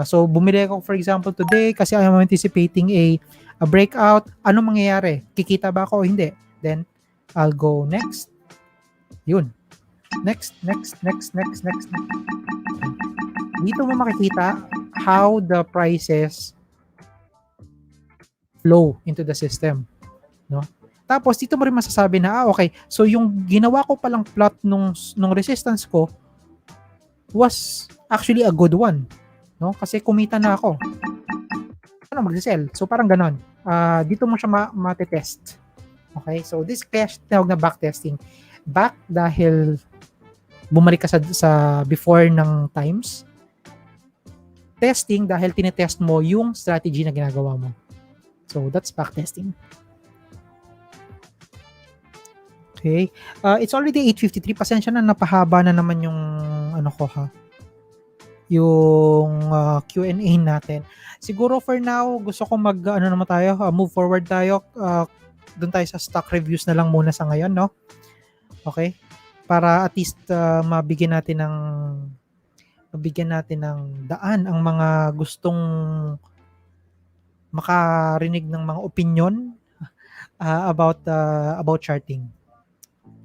So, bumili ako for example today kasi I'm anticipating a breakout. Ano mangyayari? Kikita ba ako o hindi? Then, I'll go next. Yun. Next. Dito mo makikita how the prices flow into the system. No? Tapos, dito mo rin masasabi na, okay, so yung ginawa ko palang plot nung resistance ko was actually a good one. No? Kasi kumita na ako. Ano mag-sell? So parang ganon. Dito mo siya matetest. Okay? So this test tawag na backtesting. Back dahil bumalik ka sa before ng times. Testing dahil tinetest mo yung strategy na ginagawa mo. So that's backtesting. Okay. It's already 8:53. Pasensya na, napahaba na naman yung ano ko ha. Yung Q&A natin. Siguro for now, gusto ko move forward tayo. Doon tayo sa stock reviews na lang muna sa ngayon, no? Okay? Para at least mabigyan natin ng daan ang mga gustong makarinig ng mga opinion about charting.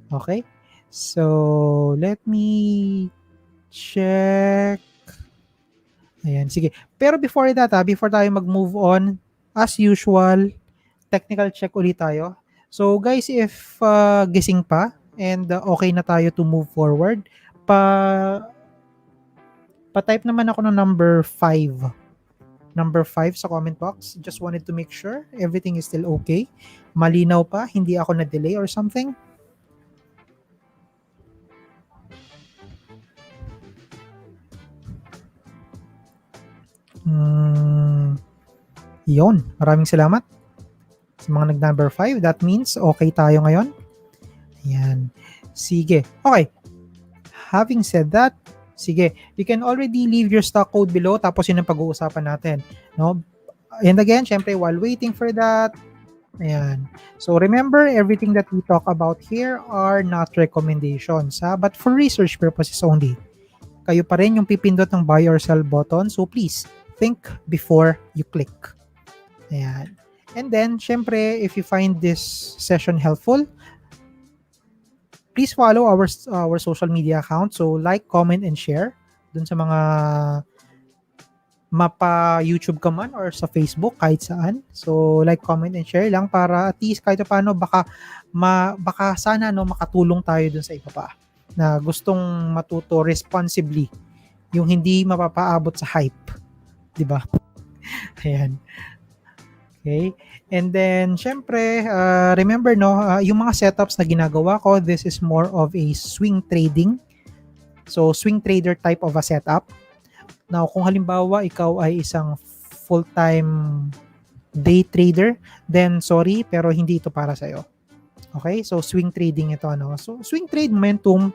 Okay? So, let me check. Ayan, sige. Pero before that, before tayo mag-move on, as usual, technical check ulit tayo. So guys, if gising pa and okay na tayo to move forward, pa-type naman ako ng number 5. Number 5 sa comment box. Just wanted to make sure everything is still okay. Malinaw pa, hindi ako na-delay or something. Yun. Maraming salamat sa mga nag-number 5. That means okay tayo ngayon. Ayan. Sige. Okay. Having said that, sige, you can already leave your stock code below tapos yun ang pag-uusapan natin. No? And again, syempre, while waiting for that, ayan. So remember, everything that we talk about here are not recommendations, but for research purposes only. Kayo pa rin yung pipindot ng buy or sell button. So please, think before you click. Ayan. And then, syempre, if you find this session helpful, please follow our social media account. So, like, comment, and share dun sa mga mapa YouTube ka man or sa Facebook, kahit saan. So, like, comment, and share lang para at least kahit paano baka sana makatulong tayo dun sa iba pa na gustong matuto responsibly, yung hindi mapapaabot sa hype. Diba? Ayan. Okay. And then, syempre, remember, yung mga setups na ginagawa ko, this is more of a swing trading. So, swing trader type of a setup. Now, kung halimbawa, ikaw ay isang full-time day trader, then sorry, pero hindi ito para sa'yo. Okay? So swing trading ito, no? So swing trade momentum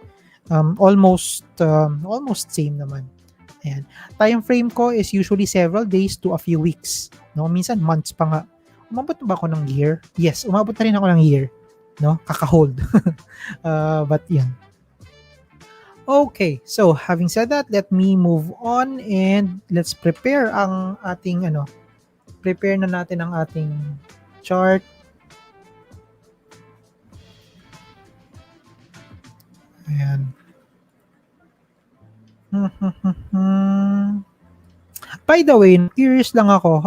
almost same naman. Ayan. Time frame ko is usually several days to a few weeks, no? Minsan months pa nga. Umabot ba ako ng year? Yes, umabot na rin ako ng year, no? Kaka-hold. But yan. Okay, so having said that, let me move on and let's prepare ang ating prepare na natin ang ating chart. Ayan. By the way, curious lang ako.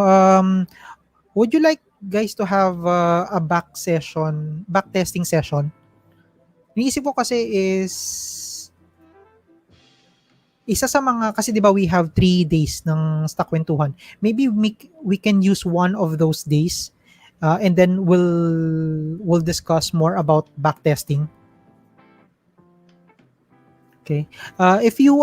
Would you like guys to have a backtesting session? Iniisip ko kasi is isa sa mga, kasi di ba we have 3 days ng StockWentuhan. Maybe we can use one of those days and then we'll discuss more about backtesting. Okay. If you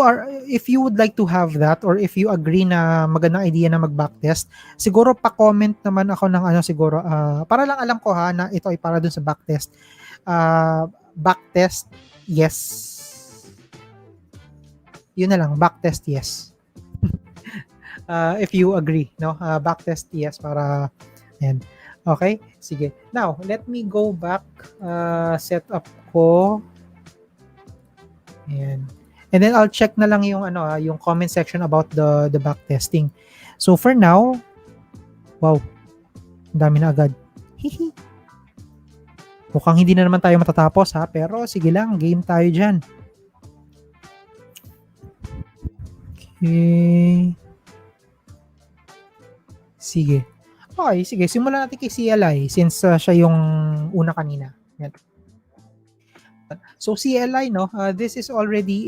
would like to have that or if you agree na magandang idea na mag-backtest, siguro pa-comment naman ako ng siguro para lang alam ko ha na ito ay para dun sa backtest. Backtest, yes. Yun na lang, backtest, yes. If you agree, no? Backtest, yes, para ayan. Okay? Sige. Now, let me go back. Set up ko. Ayan. And then I'll check na lang yung yung comment section about the backtesting. So for now, wow. Ang dami na agad. Hihi. Mukhang hindi na naman tayo matatapos ha, pero sige lang, game tayo diyan. Okay. Sige. Okay, sige. Simulan natin kay CLI since siya yung una kanina. Yan. So CLI, no, this is already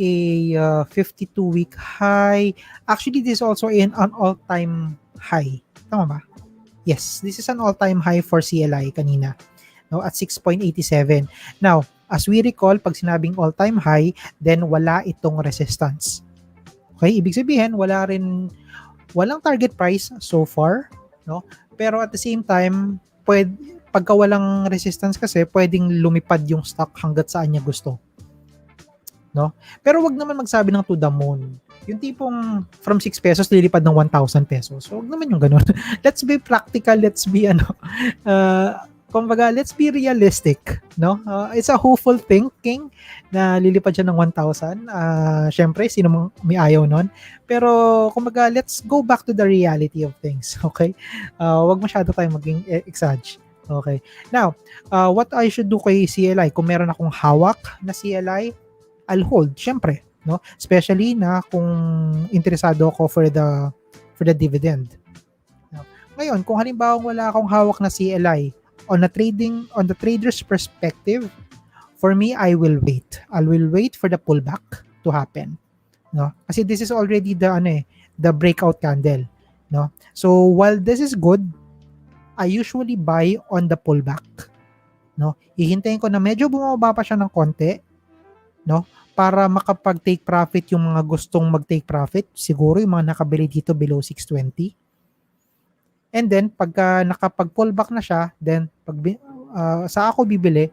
a 52-week high. Actually, this is also an all-time high. Tama ba? Yes, this is an all-time high for CLI kanina, no, at 6.87. Now, as we recall, pag sinabing all-time high, then wala itong resistance. Okay, ibig sabihin, walang target price so far, no? Pero at the same time, pagka walang resistance kasi, pwedeng lumipad yung stock hanggat saan niya gusto. No? Pero wag naman magsabi ng to the moon. Yung tipong from 6 pesos lilipad ng 1,000 pesos. So wag naman yung ganun. Let's be practical, let's be kumbaga, let's be realistic, no? It's a hopeful thinking na lilipad siya ng 1,000. Syempre, sino may ayaw nun? Pero, kumbaga, let's go back to the reality of things, okay? Wag masyado tayo maging exage. Okay. Now, what I should do kay CLI, kung meron akong hawak na CLI, I'll hold, syempre, no? Especially na kung interesado ako for the dividend. Now, ngayon, kung halimbawa wala akong hawak na CLI, on the trader's perspective, for me, I will wait. I will wait for the pullback to happen. No? Kasi this is already the breakout candle. No? So, while this is good, I usually buy on the pullback. No? Hihintayin ko na medyo bumaba pa siya ng konti, no? Para makapag-take profit yung mga gustong mag-take profit. Siguro yung mga nakabili dito below 620. And then, pagka nakapag-pullback na siya, then, sa ako bibili,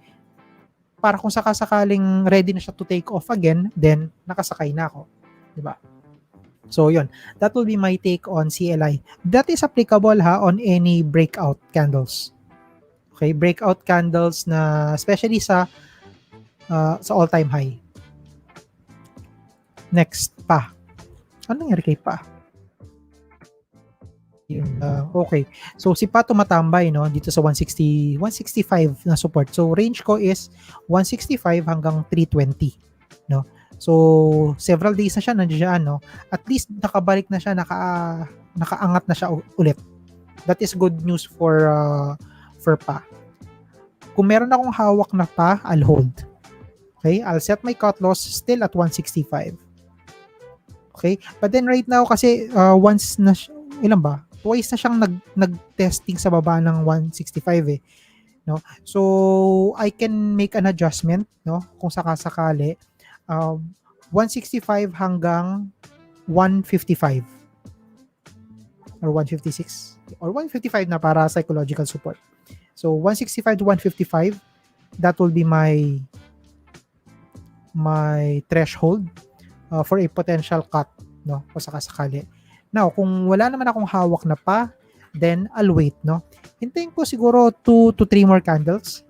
para kung sakasakaling ready na siya to take off again, then, nakasakay na ako. Diba? So, yun. That will be my take on CLI. That is applicable on any breakout candles. Okay? Breakout candles na, especially sa all-time high. Next, pa. Ano nangyari kay pa? Okay. So si pa tumatambay dito sa 160, 165 na support. So range ko is 165 hanggang 320, no. So several days na siya nandiyan, no. At least nakabalik na siya, nakaangat na siya ulit. That is good news for pa. Kung meron akong hawak na pa, I'll hold. Okay? I'll set my cut loss still at 165. Okay? But then right now kasi once na ilan ba? Twice na siyang nag-testing sa baba ng 165 no? So I can make an adjustment, no? Kung sakasakali 165 hanggang 155 or 156 or 155 na para psychological support. So 165 to 155, That will be my threshold for a potential cut, no? Kung sakasakali. Now, kung wala naman akong hawak na pa, then I'll wait, no? Hintayin ko siguro 2 to 3 more candles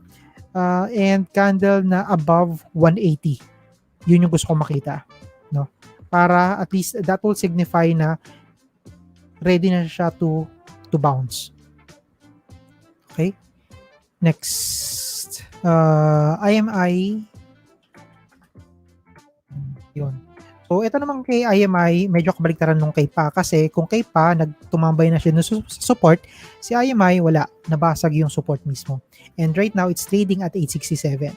and candle na above 180. Yun yung gusto ko makita, no? Para at least that will signify na ready na siya to bounce. Okay? Next, IMI. Yun. So, ito naman kay IMI, medyo kabaligtaran nung kay PA kasi kung kay PA, nagtumambay na siya sa support, si IMI, wala. Nabasag yung support mismo. And right now, it's trading at 867.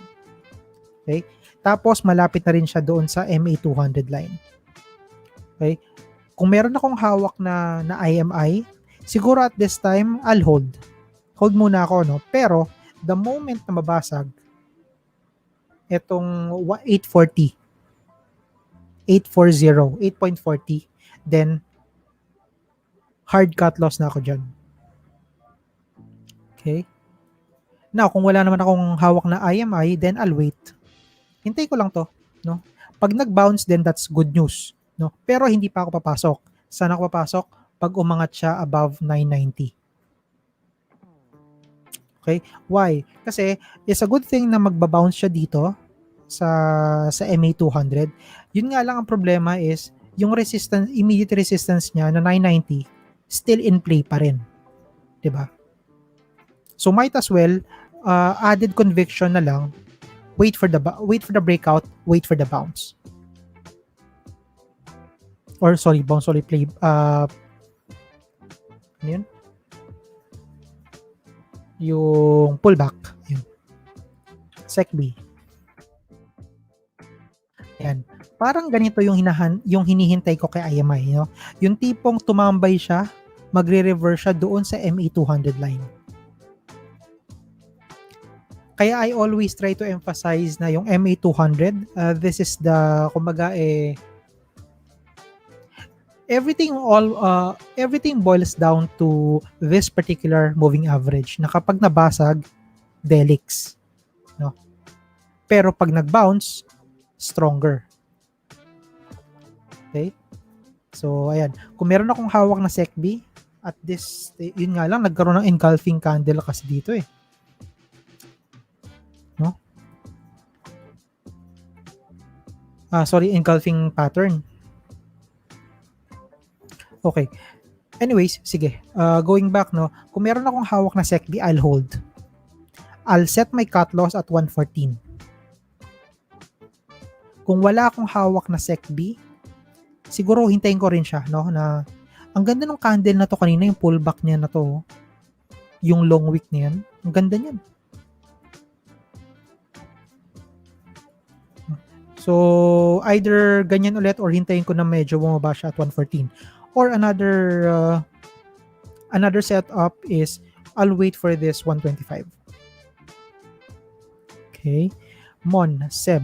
Okay? Tapos, malapit na rin siya doon sa MA200 line. Okay? Kung meron akong hawak na IMI, siguro at this time, I'll hold. Hold muna ako, no? Pero, the moment na mabasag, itong 840, 8.40, then hard cut loss na ako dyan. Okay? Now, kung wala naman akong hawak na IMI, then I'll wait. Hintay ko lang to, no? Pag nag-bounce, then that's good news, no? Pero hindi pa ako papasok. Saan ako papasok? Pag umangat siya above 990. Okay? Why? Kasi it's a good thing na magba-bounce siya dito sa MA200. Yun nga lang ang problema is yung resistance, immediate resistance niya na 990 still in play pa rin. 'Di ba? So might as well added conviction na lang, wait for the breakout, wait for the bounce. Or sorry, bounce sorry play ano yun? Yung pullback, yun. SECB. Yan. Parang ganito yung hinihintay ko kay IMI, no? Yung tipong tumambay siya, magre-reverse siya doon sa MA200 line. Kaya I always try to emphasize na yung MA200, this is the, kumbaga everything boils down to this particular moving average na kapag nabasag, delix, no? Pero pag nag-bounce, stronger. Okay? So, ayan. Kung meron akong hawak na SECB, at this, yun nga lang, nagkaroon ng engulfing candle kasi dito eh. No? Sorry, engulfing pattern. Okay. Anyways, sige. Going back, no? Kung meron akong hawak na SECB, I'll hold. I'll set my cut loss at 114. Kung wala akong hawak na SECB, siguro hintayin ko rin siya, no? Na ang ganda ng candle na to kanina, yung pullback niya na to. Yung long wick niyan, ang ganda niyan. So, either ganyan ulit or hintayin ko na medyo bumaba siya at 114. Or another setup is I'll wait for this 125. Okay. Mon, SEB.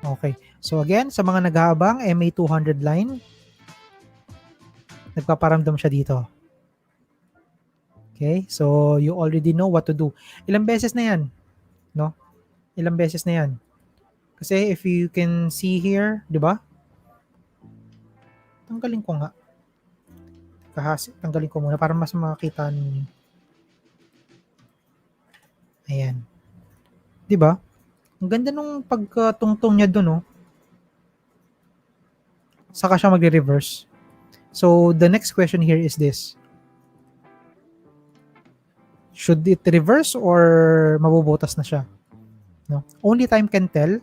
Okay. So again, sa mga naghahabang, MA200 line, nagpaparamdam siya dito. Okay. So you already know what to do. Ilang beses na yan? No? Ilang beses na yan? Kasi if you can see here, di ba? Tanggalin ko nga. Tanggalin ko muna para mas makita ninyo. Ayan. Di ba? Ang ganda nung pagkatungtong niya doon, no? Saka siya magre-reverse. So, the next question here is this. Should it reverse or mabubutas na siya? No? Only time can tell.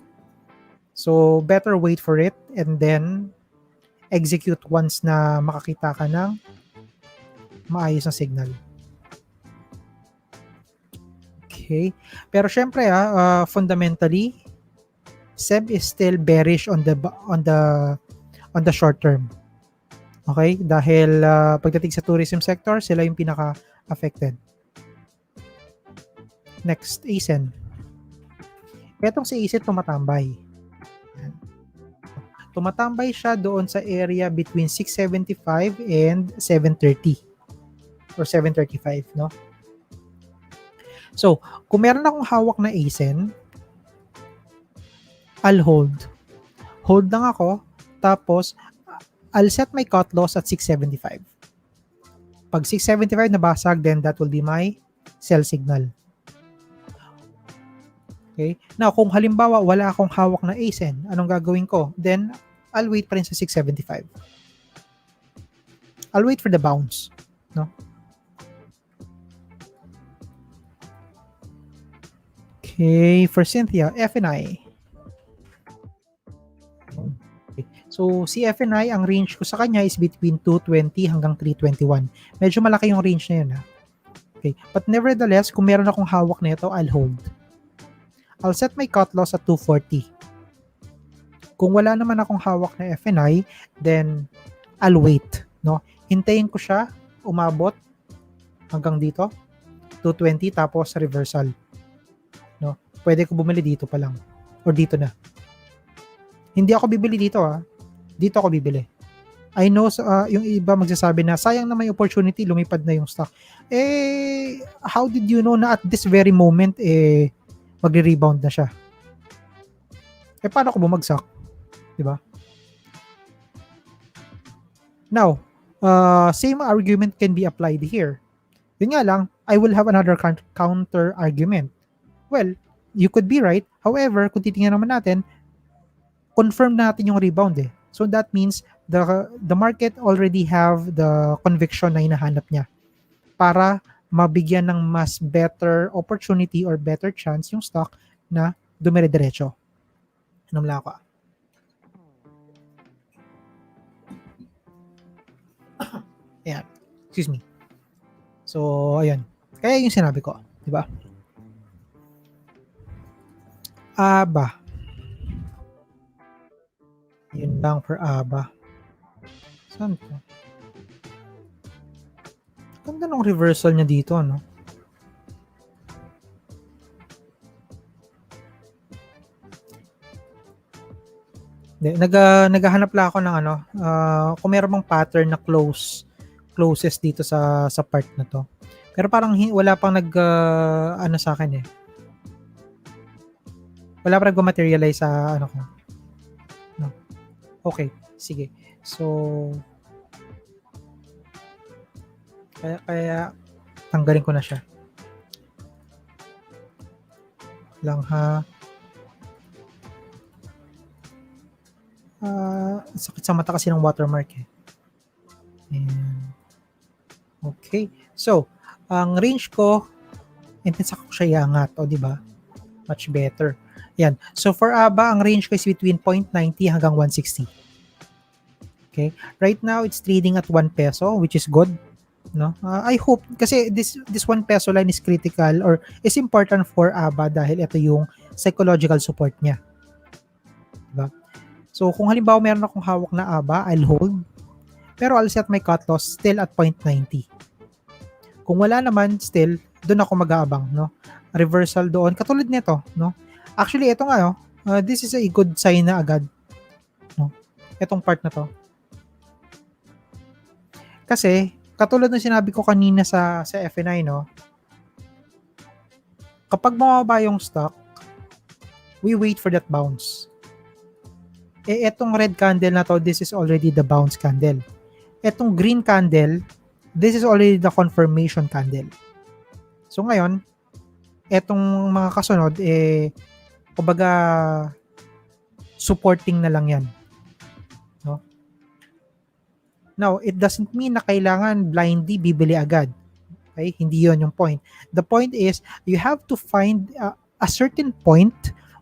So, better wait for it and then execute once na makakita ka ng maayos na signal. Okay. Pero syempre fundamentally, SEB is still bearish on the short term. Okay? Dahil pagdating sa tourism sector, sila yung pinaka-affected. Next, ACEN. Etong si ACEN tumatambay. Tumatambay siya doon sa area between 675 and 730. or 735, no? So, kung meron akong hawak na ACEN, I'll hold. Hold lang ako, tapos I'll set my cut loss at 675. Pag 675 nabasag, then that will be my sell signal. Okay? Now, kung halimbawa wala akong hawak na ACEN, anong gagawin ko? Then, I'll wait pa rin sa 675. I'll wait for the bounce. No? Okay, for Cynthia, FNI. Okay. So, si FNI, ang range ko sa kanya is between 220 hanggang 321. Medyo malaki yung range na yun. Ha? Okay. But nevertheless, kung meron akong hawak na ito, I'll hold. I'll set my cut loss at 240. Kung wala naman akong hawak na FNI, then I'll wait. No? Hintayin ko siya umabot hanggang dito, 220, tapos reversal. No? Pwede ko bumili dito pa lang. Or dito na. Hindi ako bibili dito Dito ako bibili. I know yung iba magsasabi na sayang na may opportunity, lumipad na yung stock. How did you know na at this very moment magre-rebound na siya? Paano ko bumagsak? Diba? Now, same argument can be applied here. Yun nga lang, I will have another counter argument. Well, you could be right. However, kung titingnan naman natin, confirm natin yung rebound So that means the market already have the conviction na hinahanap niya para mabigyan ng mas better opportunity or better chance yung stock na dumire-diretso. Ano lang ako? Ayan. Excuse me. So, ayan. Kaya yung sinabi ko. Diba? ABA. Yun lang for ABA. Saan to? Ganda ng reversal niya dito, no? Naghahanap lang ako ng kung meron bang pattern na closest dito sa part na to. Pero parang wala pang sa akin Wala pa nag-materialize sa ko. No. Okay, sige. So, kaya tanggalin ko na siya. Lang ha. Sakit sa mata kasi ng watermark Okay. So, ang range ko, intensa ko siya iangat. Di ba? Much better. Yan. So, for ABA, ang range ko is between 0.90 hanggang 160. Okay? Right now, it's trading at 1 peso, which is good. No? I hope, kasi this 1 peso line is critical or is important for ABA dahil ito yung psychological support niya. Diba? So, kung halimbawa meron akong hawak na ABA, I'll hold. Pero I'll set my cut loss still at 0.90. Kung wala naman, still, doon ako mag-aabang. No? Reversal doon. Katulad nito. No? Actually, ito nga, this is a good sign na agad. No? Itong part na to. Kasi, katulad ng sinabi ko kanina sa FNI, no? Kapag mababa yung stock, we wait for that bounce. Etong red candle na to, this is already the bounce candle. Etong green candle, this is already the confirmation candle. So ngayon, etong mga kasunod, kumbaga, supporting na lang yan. No? Now, it doesn't mean na kailangan blindly bibili agad. Okay? Hindi yon yung point. The point is, you have to find a certain point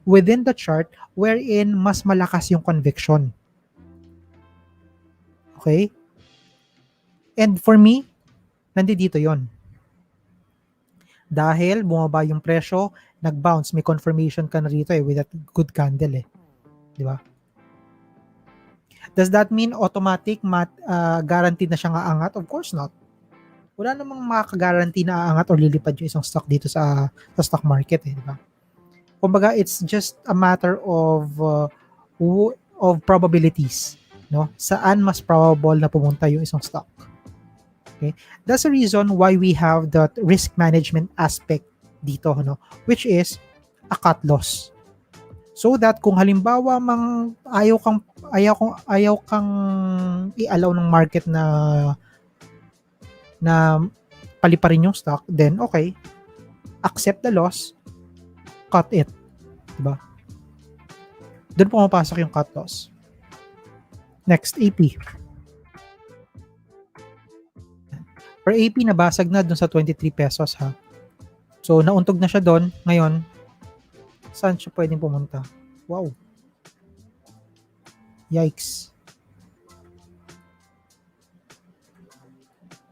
within the chart wherein mas malakas yung conviction. Okay? And for me, nandito yon. Dahil bumaba yung presyo, nag-bounce, may confirmation ka na rito with that good candle Di ba? Does that mean automatic guaranteed na siya aangat? Of course not. Wala namang makaka-guarantee na aangat o lilipad yung isang stock dito sa stock market di ba? Kumbaga, it's just a matter of probabilities, no? Saan mas probable na pumunta yung isang stock. Okay? That's the reason why we have that risk management aspect dito, no? Which is a cut loss. So that kung halimbawa ayaw kang i-allow ng market na paliparin yung stock, then okay, accept the loss, cut it, 'di ba? Doon pumapasok yung cut loss. Next, AP. Per AP nabasag na doon sa 23 pesos ha. So nauntog na siya doon. Ngayon, saan siya pwedeng pumunta? Wow. Yikes.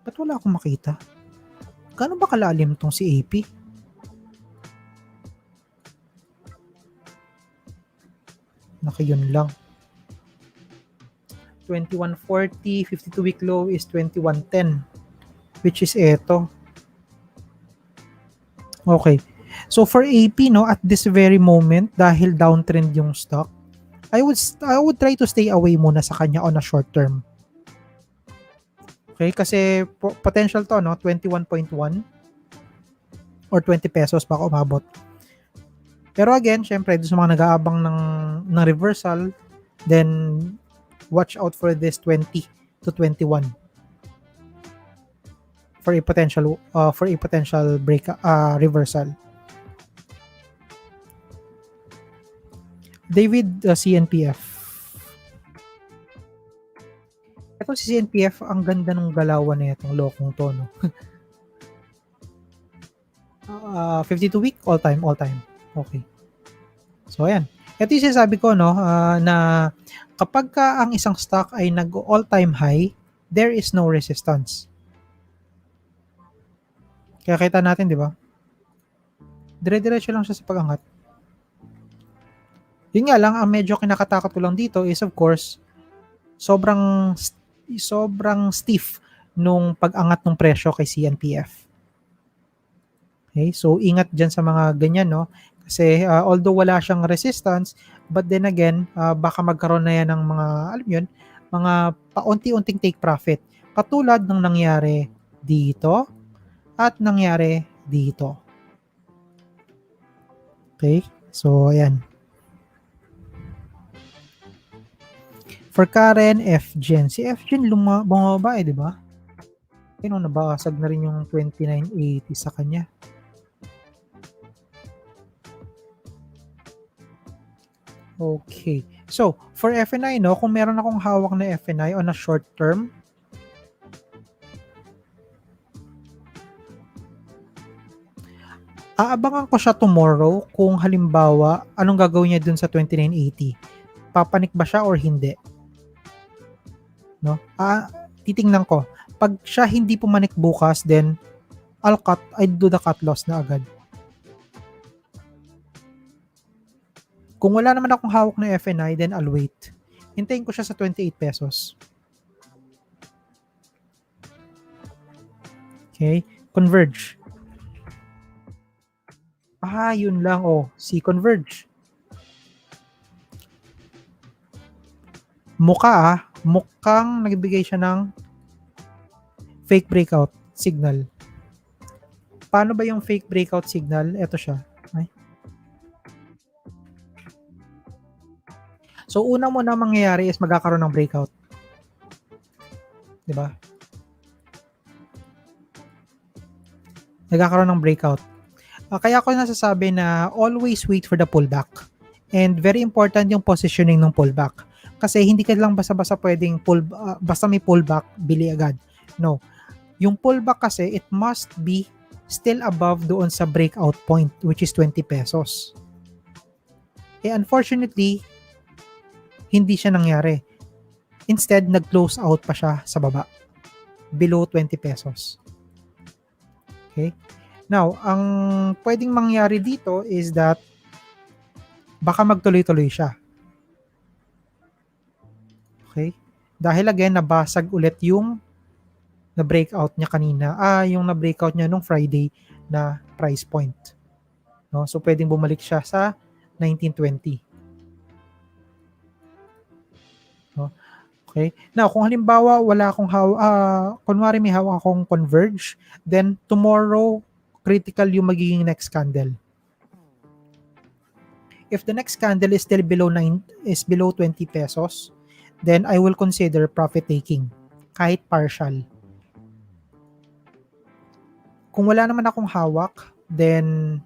Ba't wala akong makita? Gaano ba kalalim tong si AP? Yun lang. 2140, 52-week low is 2110, which is eto. Okay. So for AP, no, at this very moment, dahil downtrend yung stock, I would try to stay away muna sa kanya on a short term. Okay, kasi potential to, no, 21.1 or 20 pesos baka umabot. Pero again, syempre, doon sa mga nag-aabang ng reversal, then watch out for this 20 to 21 for a potential break reversal. David, CNPF. Ito si CNPF, ang ganda ng galawan na itong lokong to, no? 52-week, all time. Okay. So, ayan. Ito yung sinasabi ko, no, na kapag ka ang isang stock ay nag-all-time high, there is no resistance. Kaya kita natin, di ba? Dire-diretso lang siya sa pag-angat. Yun nga lang, ang medyo kinakatakot ko lang dito is of course, sobrang stiff nung pag-angat ng presyo kay CNPF. Okay, so ingat dyan sa mga ganyan, no? Kasi although wala siyang resistance, but then again, baka magkaroon na yan ng mga, alam yun, mga paunti-unting take profit. Katulad ng nangyari dito at nangyari dito. Okay, so ayan. For Karen, FGEN. Si FGEN bumaba di ba? Ayun, nabasag na rin yung 2980 sa kanya. Okay. So, for FNI, no, kung meron akong hawak na FNI on a short term, aabangan ko siya tomorrow kung halimbawa, anong gagawin niya dun sa 2980. Papanik ba siya or hindi? No? Titingnan ko. Pag siya hindi pumanik bukas, then I'd do the cut loss na agad. Kung wala naman akong hawak na FNI, then I'll wait. Hintayin ko siya sa 28 pesos. Okay. Converge. Yun lang. Si Converge. Mukhang nagbigay siya ng fake breakout signal. Paano ba yung fake breakout signal? Ito siya. Okay. So, una mo na mangyayari is magkakaroon ng breakout. Diba? Nagkakaroon ng breakout. Kaya ako nasasabi na always wait for the pullback. And very important yung positioning ng pullback. Kasi hindi ka lang basta-basta pwedeng basta may pullback, bili agad. No. Yung pullback kasi, it must be still above doon sa breakout point, which is 20 pesos. Unfortunately, hindi siya nangyari. Instead, nag-close out pa siya sa baba. Below 20 pesos. Okay? Now, ang pwedeng mangyari dito is that baka magtuloy-tuloy siya. Okay? Dahil again, nabasag ulit yung na-breakout niya kanina. Yung na-breakout niya nung Friday na price point. No? So, pwedeng bumalik siya sa 1920. No? Okay? Now, kung halimbawa wala akong kunwari may hawak akong converge, then tomorrow critical yung magiging next candle. If the next candle is still below 20 pesos, then I will consider profit taking kahit partial. Kung wala naman akong hawak, then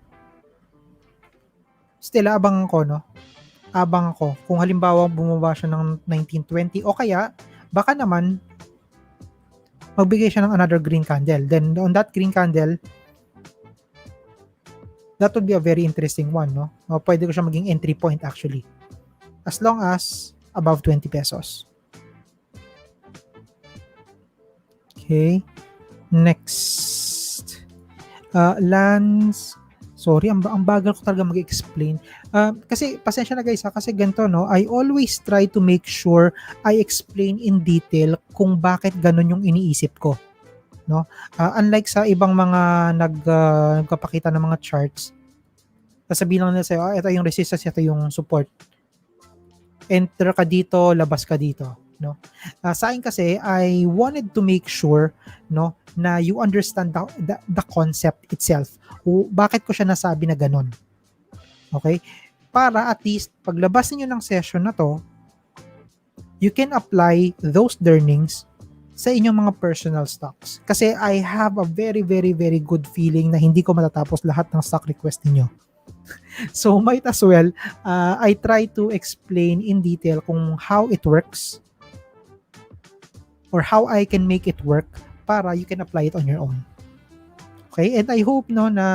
still abang ko, no? Abang ko. Kung halimbawa bumaba siya ng 1920 o kaya baka naman magbigay siya ng another green candle. Then on that green candle, that would be a very interesting one, no? Pwede ko siya maging entry point actually. As long as above 20 pesos. Okay. Next. Lands. Sorry, ang bagal ko talaga mag-explain. Kasi, pasensya na guys kasi ganito, no? I always try to make sure I explain in detail kung bakit ganun yung iniisip ko. No? Unlike sa ibang mga nagpapakita ng mga charts, sasabihin lang nila sa'yo, ito yung resistance, ito yung support. Enter ka dito, labas ka dito. No? Sa akin kasi, I wanted to make sure, no, na you understand the concept itself. Bakit ko siya nasabi na ganun? Okay? Para at least, paglabas niyo ng session na to, you can apply those learnings sa inyong mga personal stocks. Kasi I have a very, very, very good feeling na hindi ko matatapos lahat ng stock request niyo. So, might as well, I try to explain in detail kung how it works or how I can make it work para you can apply it on your own. Okay? And I hope no na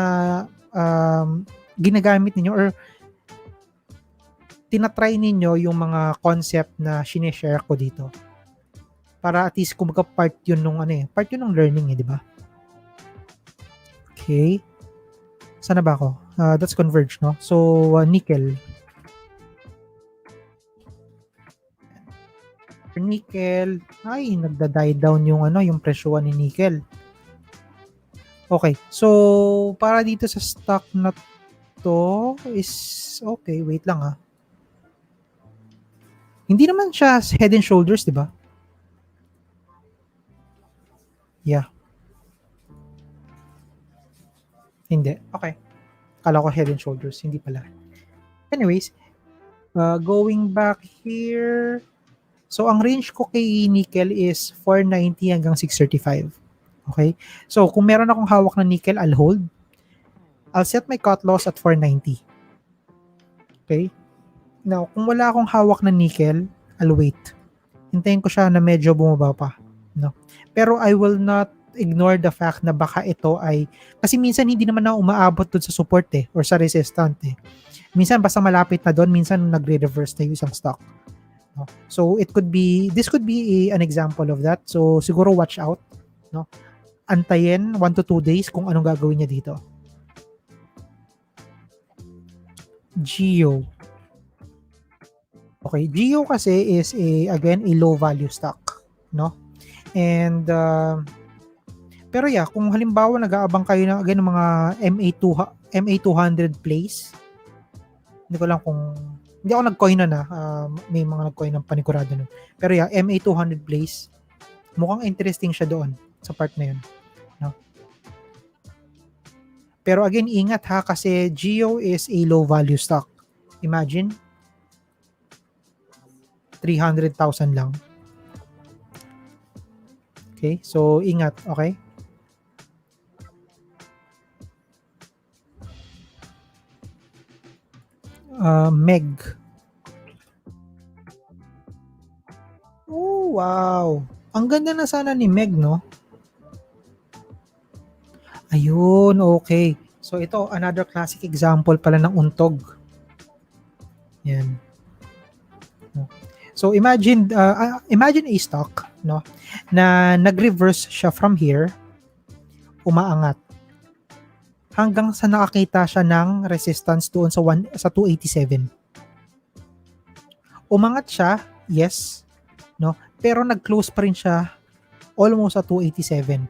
ginagamit ninyo or tinatry ninyo yung mga concept na sinishare ko dito. Para at least kumbaga part yun ng learning di ba? Okay. Sana ba ako? That's converge, no? So, nickel. Nickel, ay, nagda-die down yung presyuhan ni nickel. Okay, so, para dito sa stock na to is, okay, wait lang Hindi naman siya head and shoulders, di ba? Yeah. Hindi. Okay. Kala ko head and shoulders. Hindi pala. Anyways, going back here. So, ang range ko kay nickel is 490 hanggang 635. Okay? So, kung meron akong hawak na nickel, I'll hold. I'll set my cut loss at 490. Okay? Now, kung wala akong hawak na nickel, I'll wait. Hintayin ko siya na medyo bumaba pa. No? Pero I will not ignore the fact na baka ito ay, kasi minsan hindi naman na umaabot dun sa support or sa resistant Minsan basta malapit na doon, minsan nagre-reverse na yung isang stock. No? So this could be an example of that. So siguro watch out. No? Antayin 1 to 2 days kung anong gagawin niya dito. Geo. Okay, Geo kasi is again a low value stock, no? And pero yeah, kung halimbawa nag-aabang kayo ng again ng mga MA200 plays, hindi ko lang kung hindi ako nag-coin na may mga nag-coin ng panigurado nun. Pero yeah, MA200 plays, mukhang interesting siya doon sa part na yun, no? Pero again, ingat kasi Geo is a low value stock. Imagine 300,000 lang. Okay? So, ingat. Okay? Meg. Oh, wow. Ang ganda na sana ni Meg, no? Ayun, okay. So, ito, another classic example pala ng untog. Yan. So imagine a stock, no, na nag-reverse siya from here, umaangat hanggang sa nakakita siya ng resistance doon sa 287. Umangat siya, yes, no, pero nag-close pa rin siya almost sa 287.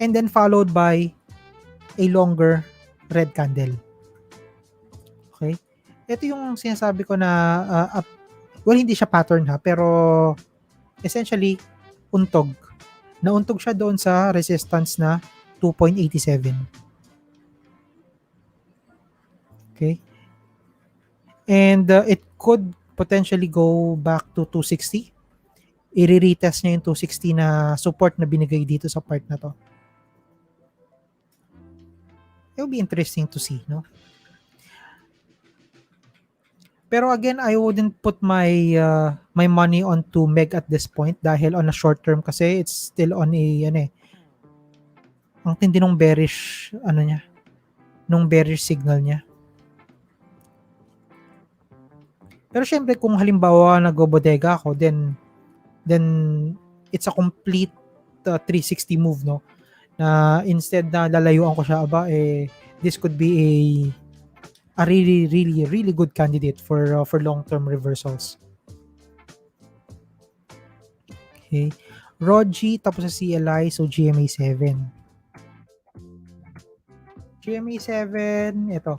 And then followed by a longer red candle. Okay? Ito yung sinasabi ko na Well, hindi siya pattern ha, pero essentially, untog. Nauntog siya doon sa resistance na 2.87. Okay? And it could potentially go back to 260. I-retest niya yung 260 na support na binigay dito sa part na to. It will be interesting to see, no? Pero again, I wouldn't put my money onto Meg at this point dahil on a short term kasi it's still on ang tindi nung bearish niya, nung bearish signal niya. Pero syempre kung halimbawa nag-bodega ako, then it's a complete 360 move, no? Na instead na lalayuan ko siya, this could be a really good candidate for long-term reversals. Okay. RRHI tapos sa CLI, so GMA7. GMA7, ito.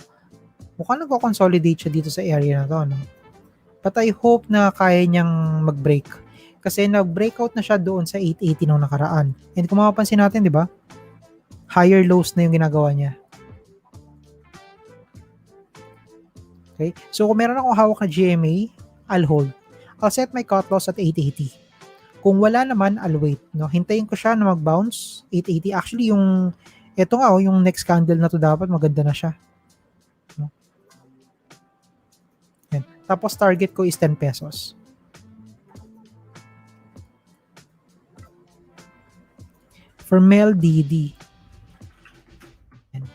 Mukhang nagko-consolidate siya dito sa area na to, no? But I hope na kaya niyang mag-break. Kasi nag-breakout na siya doon sa 880 nung nakaraan. And kung mapapansin natin, di ba? Higher lows na yung ginagawa niya. Okay? So kung meron akong hawak na GMA, I'll hold. I'll set my cut loss at 880. Kung wala naman, I'll wait. No? Hintayin ko siya na mag-bounce, 880. Actually, yung next candle na to dapat maganda na siya. No? Yan. Tapos target ko is 10 pesos. For Mel DD. Yan.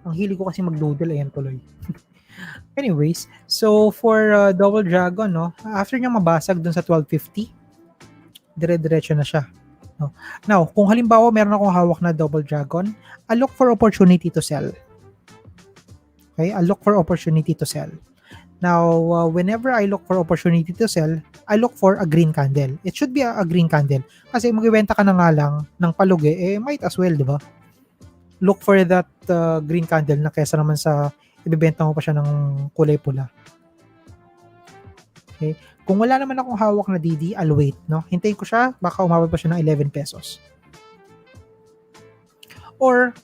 Ang hilig ko kasi mag-doodle, ayan tuloy. Anyways, so for Double Dragon, no, after niya mabasag dun sa 1250, dire-diretso na siya. No? Now, kung halimbawa meron akong hawak na Double Dragon, I look for opportunity to sell. Okay, I look for opportunity to sell. Now, whenever I look for opportunity to sell, I look for a green candle. It should be a green candle. Kasi magbibenta ka na nga lang ng palugi, might as well, di ba? Look for that green candle na kesa naman sa ibibenta mo pa siya ng kulay pula. Okay? Kung wala naman akong hawak na DD, I'll wait. No? Hintayin ko siya, baka umabot pa siya ng 11 pesos. Or,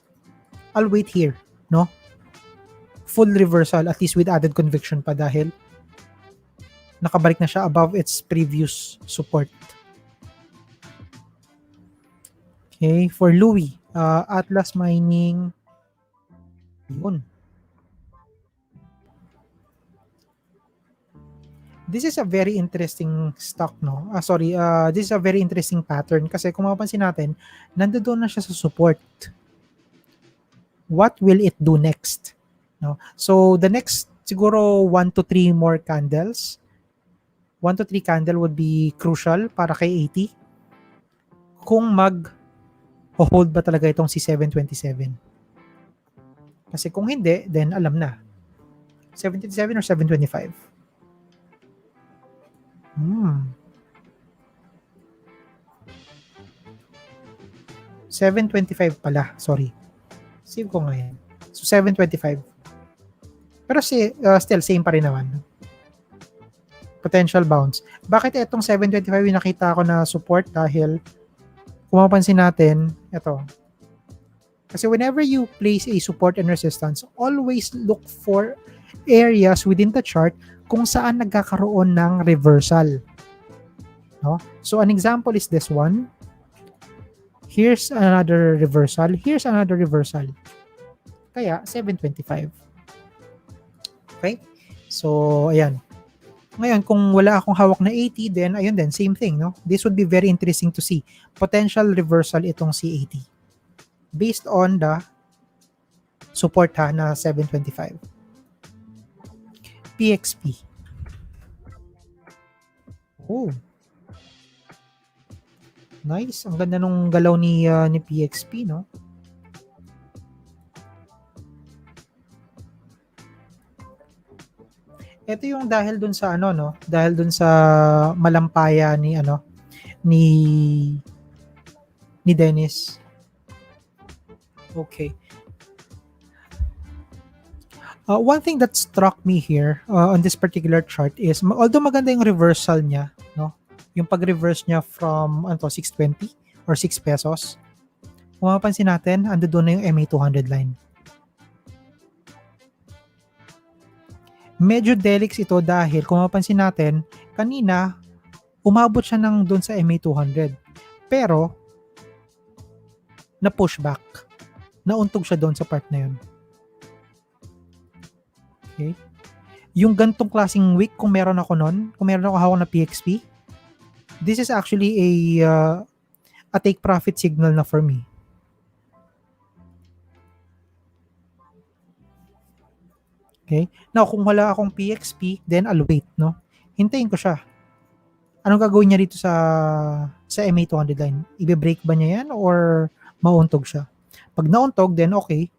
I'll wait here. No? Full reversal, at least with added conviction pa dahil nakabalik na siya above its previous support. Okay, for Louis, Atlas Mining, yun. This is a very interesting stock, no? This is a very interesting pattern kasi kung mapapansin natin, nandoon na siya sa support. What will it do next? No? So, the next siguro 1 to 3 more candles. 1 to 3 candle would be crucial para kay 80. Kung mag-hold ba talaga itong si 727. Kasi kung hindi, then alam na. 727 or 725? 725 pala. Sorry. Save ko ngayon. So, 725. Pero still, same pa rin naman. Potential bounce. Bakit itong 725 yung nakita ko na support? Dahil, kung mapansin natin, ito. Kasi whenever you place a support and resistance, always look for areas within the chart kung saan nagkakaroon ng reversal. No? So, an example is this one. Here's another reversal. Here's another reversal. Kaya, 725. Okay? So, ayan. Ngayon, kung wala akong hawak na 80, then, ayun din, same thing, no? This would be very interesting to see. Potential reversal itong si 80. Based on the support na 725. PXP. Oh. Nice. Ang ganda nung galaw ni PXP, no? Ito yung dahil dun sa no? Dahil dun sa malampaya ni ni Dennis. Okay. One thing that struck me here on this particular chart is, although maganda yung reversal niya, no? Yung pag-reverse niya from 620 or 6 pesos, kung mapapansin natin, ando doon na yung MA200 line. Medyo delix ito dahil kung mapapansin natin, kanina, umabot siya ng doon sa MA200. Pero, na-pushback. Nauntog siya doon sa part na yun. Okay? Yung gantong klaseng wick, kung meron ako nun, kung meron ako hawak na PXP, this is actually a take profit signal na for me. Okay? Now, kung wala akong PXP, then I'll wait, no? Hintayin ko siya. Anong gagawin niya dito sa MA200 line? Ibe-break ba niya yan or mauntog siya? Pag nauntog, then okay,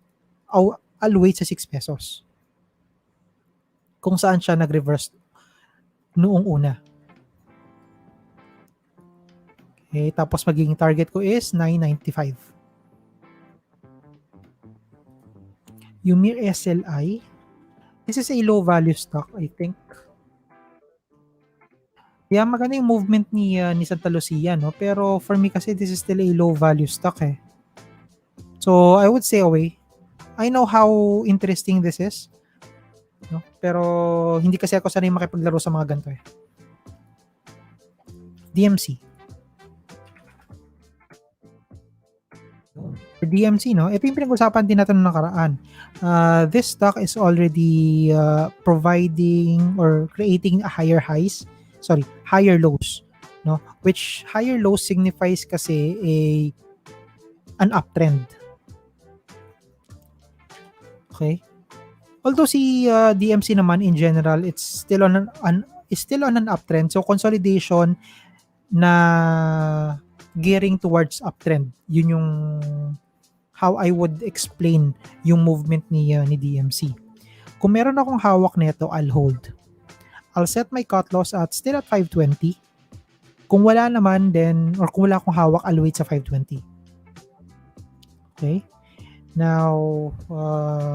I'll wait sa 6 pesos. Kung saan siya nag-reverse noong una. Okay, tapos magiging target ko is 995. Yung Mir SLI, this is a low value stock, I think. Yeah, maganda yung movement ni Santa Lucia, no? Pero for me kasi, this is still a low value stock eh. So, I would say away. I know how interesting this is. No? Pero, hindi kasi ako sanay makipaglaro sa mga ganito eh. DMC. For DMC, no? Ito yung pinag-usapan din natin noong nakaraan. This stock is already providing or creating a higher lows, no? Which higher lows signifies kasi an uptrend. Okay? Although si DMC naman in general, it's still on an uptrend. So consolidation na gearing towards uptrend. Yun yung how I would explain yung movement ni DMC. Kung meron akong hawak nito, I'll hold. I'll set my cut loss at still at 520. Kung wala naman, then, or kung wala akong hawak, I'll wait sa 520. Okay? Now,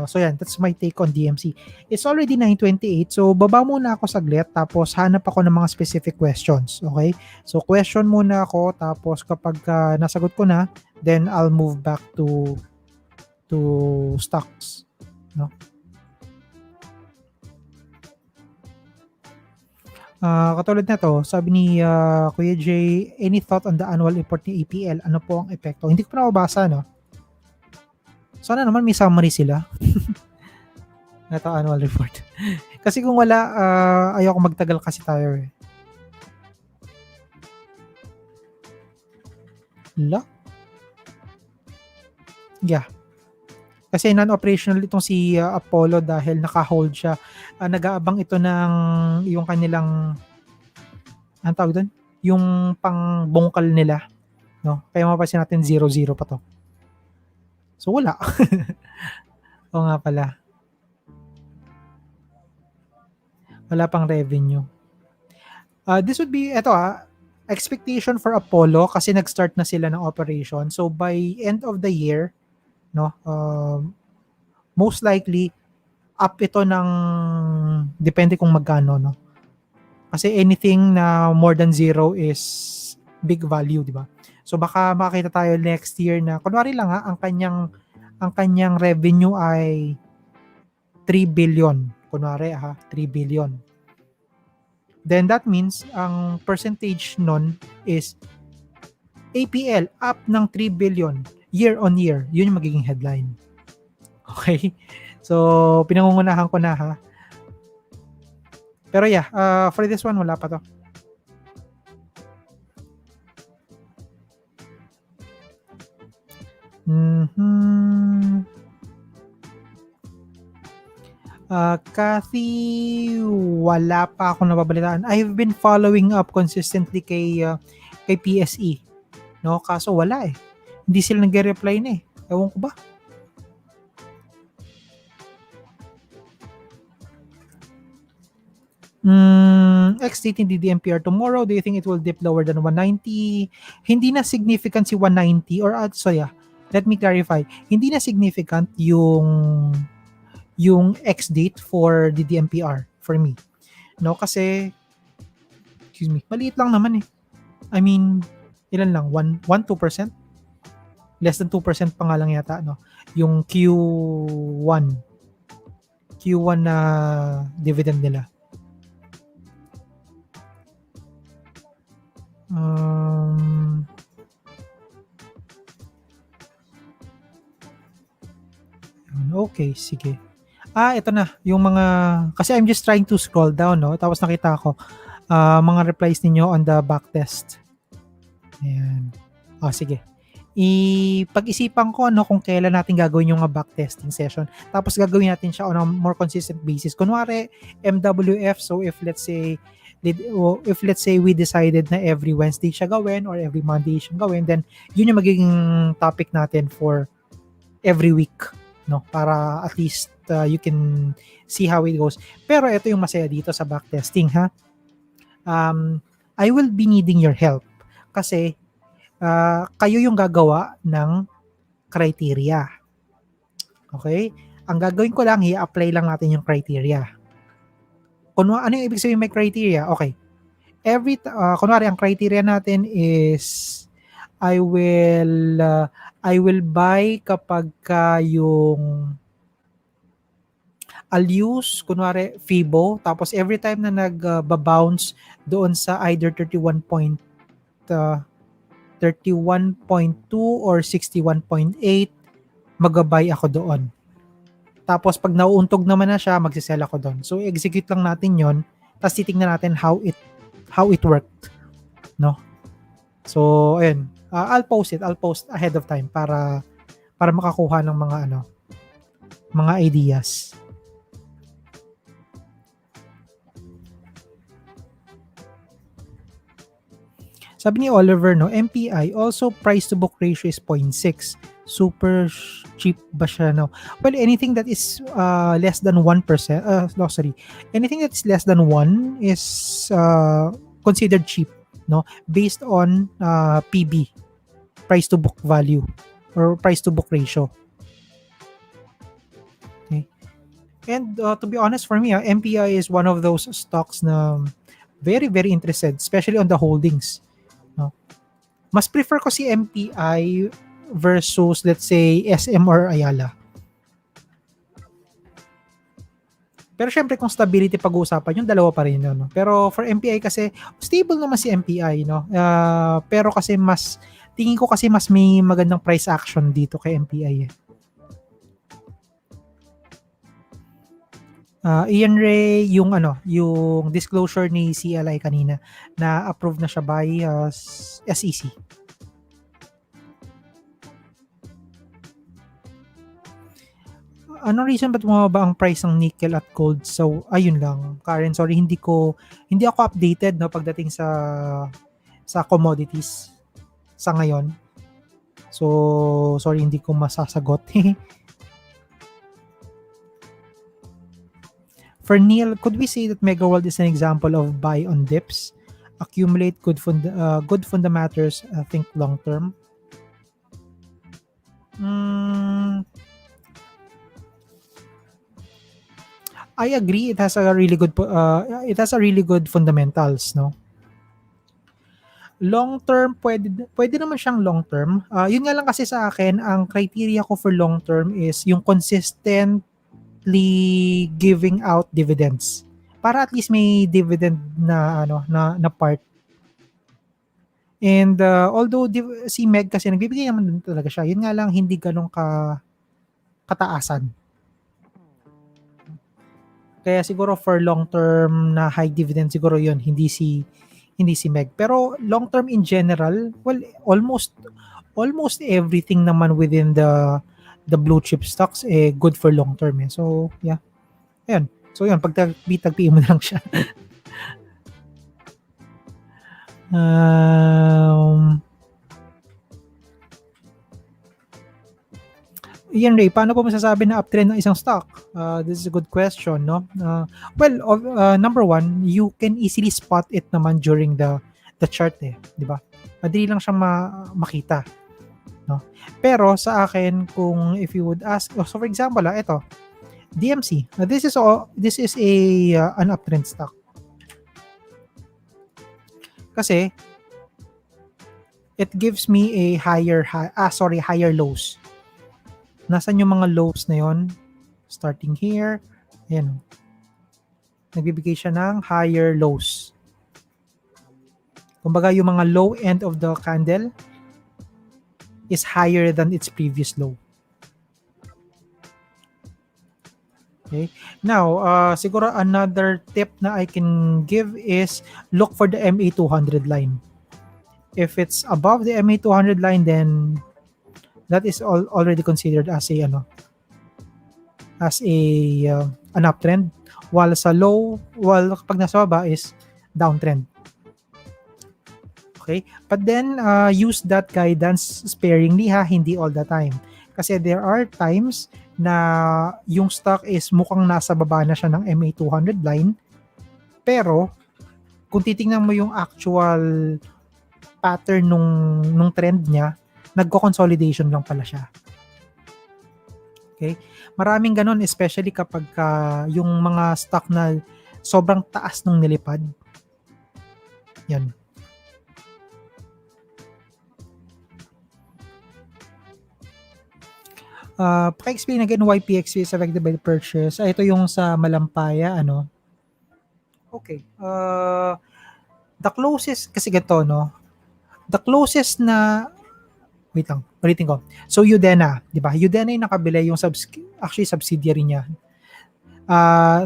so yan, that's my take on DMC. It's already 9:28, so baba muna ako saglit, tapos hanap ako ng mga specific questions, okay? So question muna ako, tapos kapag nasagot ko na, then I'll move back to stocks, no? Katulad na to, sabi ni Kuya Jay, any thought on the annual report ni APL? Ano po ang epekto? Hindi ko pa nababasa, no? Sana naman may summary sila. Ito annual report. Kasi kung wala, ayoko magtagal kasi tayo eh. Yeah. Kasi non-operational itong si Apollo dahil naka-hold siya. Nag-aabang ito ng yung kanilang ang tawag doon? Yung pang-bungkal nila. No? Kaya mapapansin natin 0-0 pa to. So, wala. O nga pala. Wala pang revenue. This would be, expectation for Apollo kasi nag-start na sila ng operation. So, by end of the year, no, most likely, up ito ng, depende kung magkano, no? Kasi anything na more than 0 is big value, di ba? So baka makita tayo next year na kunwari lang ang kanyang revenue ay 3 billion. Kunwari 3 billion. Then that means ang percentage nun is APL up ng 3 billion year on year. Yun yung magiging headline. Okay? So pinangungunahan ko na Pero yeah, for this one wala pa to. Kathy, wala pa akong nababalitaan. I've been following up consistently kay PSE. No, kaso wala eh. Hindi sila nagre-reply na eh. Ewan ko ba? Exiting DDMPR tomorrow, do you think it will dip lower than 190? Hindi na significant si 190 or let me clarify. Hindi na significant yung yung X date for the DMPR for me. No, kasi maliit lang naman eh. I mean, ilan lang? 2%? Less than 2% pa nga lang yata, no? Yung Q1 na dividend nila. Okay, sige. Ito na. Yung mga, kasi I'm just trying to scroll down, no? Tapos nakita ko, mga replies ninyo on the backtest. Ayan. Sige. Pag-isipan ko kung kailan natin gagawin yung backtesting session. Tapos gagawin natin siya on a more consistent basis. Kunwari, MWF, so if let's say we decided na every Wednesday siya gawin or every Monday siya gawin, then yun yung magiging topic natin for every week, no? Para at least you can see how it goes. Pero ito yung masaya dito sa backtesting, ha? I will be needing your help kasi kayo yung gagawa ng criteria. Okay? Ang gagawin ko lang, i-apply lang natin yung criteria. Ano yung ibig sabihin may criteria? Okay. Kunwari, ang criteria natin is I will buy kapag yung I'll use, kunwari, FIBO, tapos every time na nag-bounce doon sa either 31.2 or 61.8, mag-buy ako doon. Tapos pag nauuntog naman na siya, magsisell ako doon. So execute lang natin yon, tapos titingnan natin how it worked, no? So ayun, I'll post ahead of time para makakuha ng mga ideas. Sabi ni Oliver, no, MPI also price to book ratio is 0.6. Super cheap ba siya, no? Well, anything that is less than 1%, anything that is less than 1 is considered cheap, no? Based on PB, price to book value or price to book ratio. Okay. And to be honest, for me, MPI is one of those stocks na very, very interested, especially on the holdings. No? Mas prefer ko si MPI versus, let's say, SM or Ayala. Pero syempre, kung stability pag-uusapan, yung dalawa pa rin. No? Pero for MPI kasi, stable naman si MPI. No? Pero kasi tingin ko kasi mas may magandang price action dito kay MPI. Ian Ray, yung disclosure ni CLI kanina na approve na siya by SEC. Anong reason ba't bumaba ang price ng nickel at gold? So, ayun lang. Karen, sorry, hindi ako updated pagdating sa commodities sa ngayon. So, sorry, hindi ko masasagot. For Neil, could we say that Megaworld is an example of buy on dips? Accumulate good fundamentals, think long term? I agree, it has a really good fundamentals, no? Long term, pwede naman siyang long term. Yun nga lang kasi sa akin, ang criteria ko for long term is yung consistently giving out dividends. Para at least may dividend na part. And although si Meg kasi nagbibigay naman din talaga siya, yun nga lang hindi ganun kataasan. Kaya siguro for long term na high dividend siguro yun, hindi si Meg. Pero long term in general, well, almost everything naman within the blue chip stocks good for long term. So, yeah. Ayun. So, yun, pag tagpiin mo na lang siya. Ian Ray, paano po masasabi na uptrend ng isang stock? This is a good question, no? Number one, you can easily spot it naman during the chart, di ba? Madali lang siyang makita, no? Pero sa akin, kung if you would ask, so for example, ito, DMC. This is a an uptrend stock. Kasi it gives me a higher lows. Nasaan yung mga lows na yon? Starting here, ayan. Nagbibigay siya ng higher lows. Kumbaga yung mga low end of the candle is higher than its previous low. Okay. Now, siguro another tip na I can give is look for the MA200 line. If it's above the MA200 line, then that is already considered as a an uptrend, while kapag nasa baba is downtrend. Okay? But then use that guidance sparingly ha, hindi all the time. Kasi there are times na yung stock is mukhang nasa baba na siya ng MA200 line, pero kung titingnan mo yung actual pattern nung trend niya, nagko-consolidation lang pala siya. Okay? Maraming ganun, especially kapag yung mga stock na sobrang taas nung nilipad. Yan. Paki-explain again why PXP is affected by the purchase. Ito yung sa Malampaya, ano? Okay. The closest, kasi ganito, no? The closest na, wait lang, ulitin ko. So, Udena, di ba? Udena yung nakabili, yung actually subsidiary niya.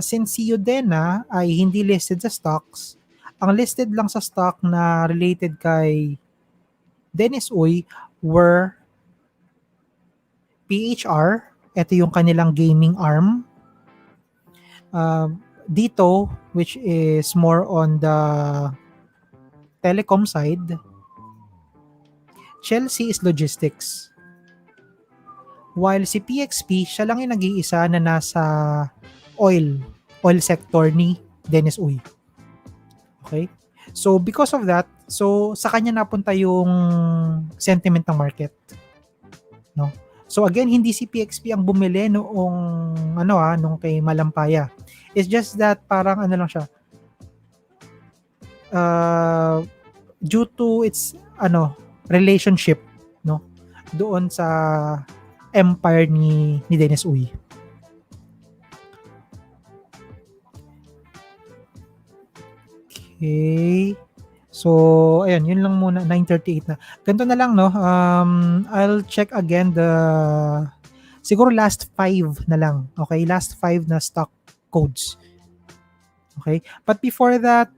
Since si Udena ay hindi listed sa stocks, ang listed lang sa stock na related kay Dennis Uy were PHR, ito yung kanilang gaming arm. Dito, which is more on the telecom side. Chelsea is logistics. While si PXP, siya lang yung nag-iisa na nasa oil sector ni Dennis Uy. Okay? So, because of that, so sa kanya napunta yung sentiment ng market. No? So again, hindi si PXP ang bumili noong nung kay Malampaya. It's just that parang ano lang siya. Due to its relationship, no, doon sa empire ni Dennis Uy. Okay. So, ayan, yun lang muna, 9:38 na. Ganito na lang, no? I'll check again siguro last 5 na lang. Okay? Last 5 na stock codes. Okay? But before that,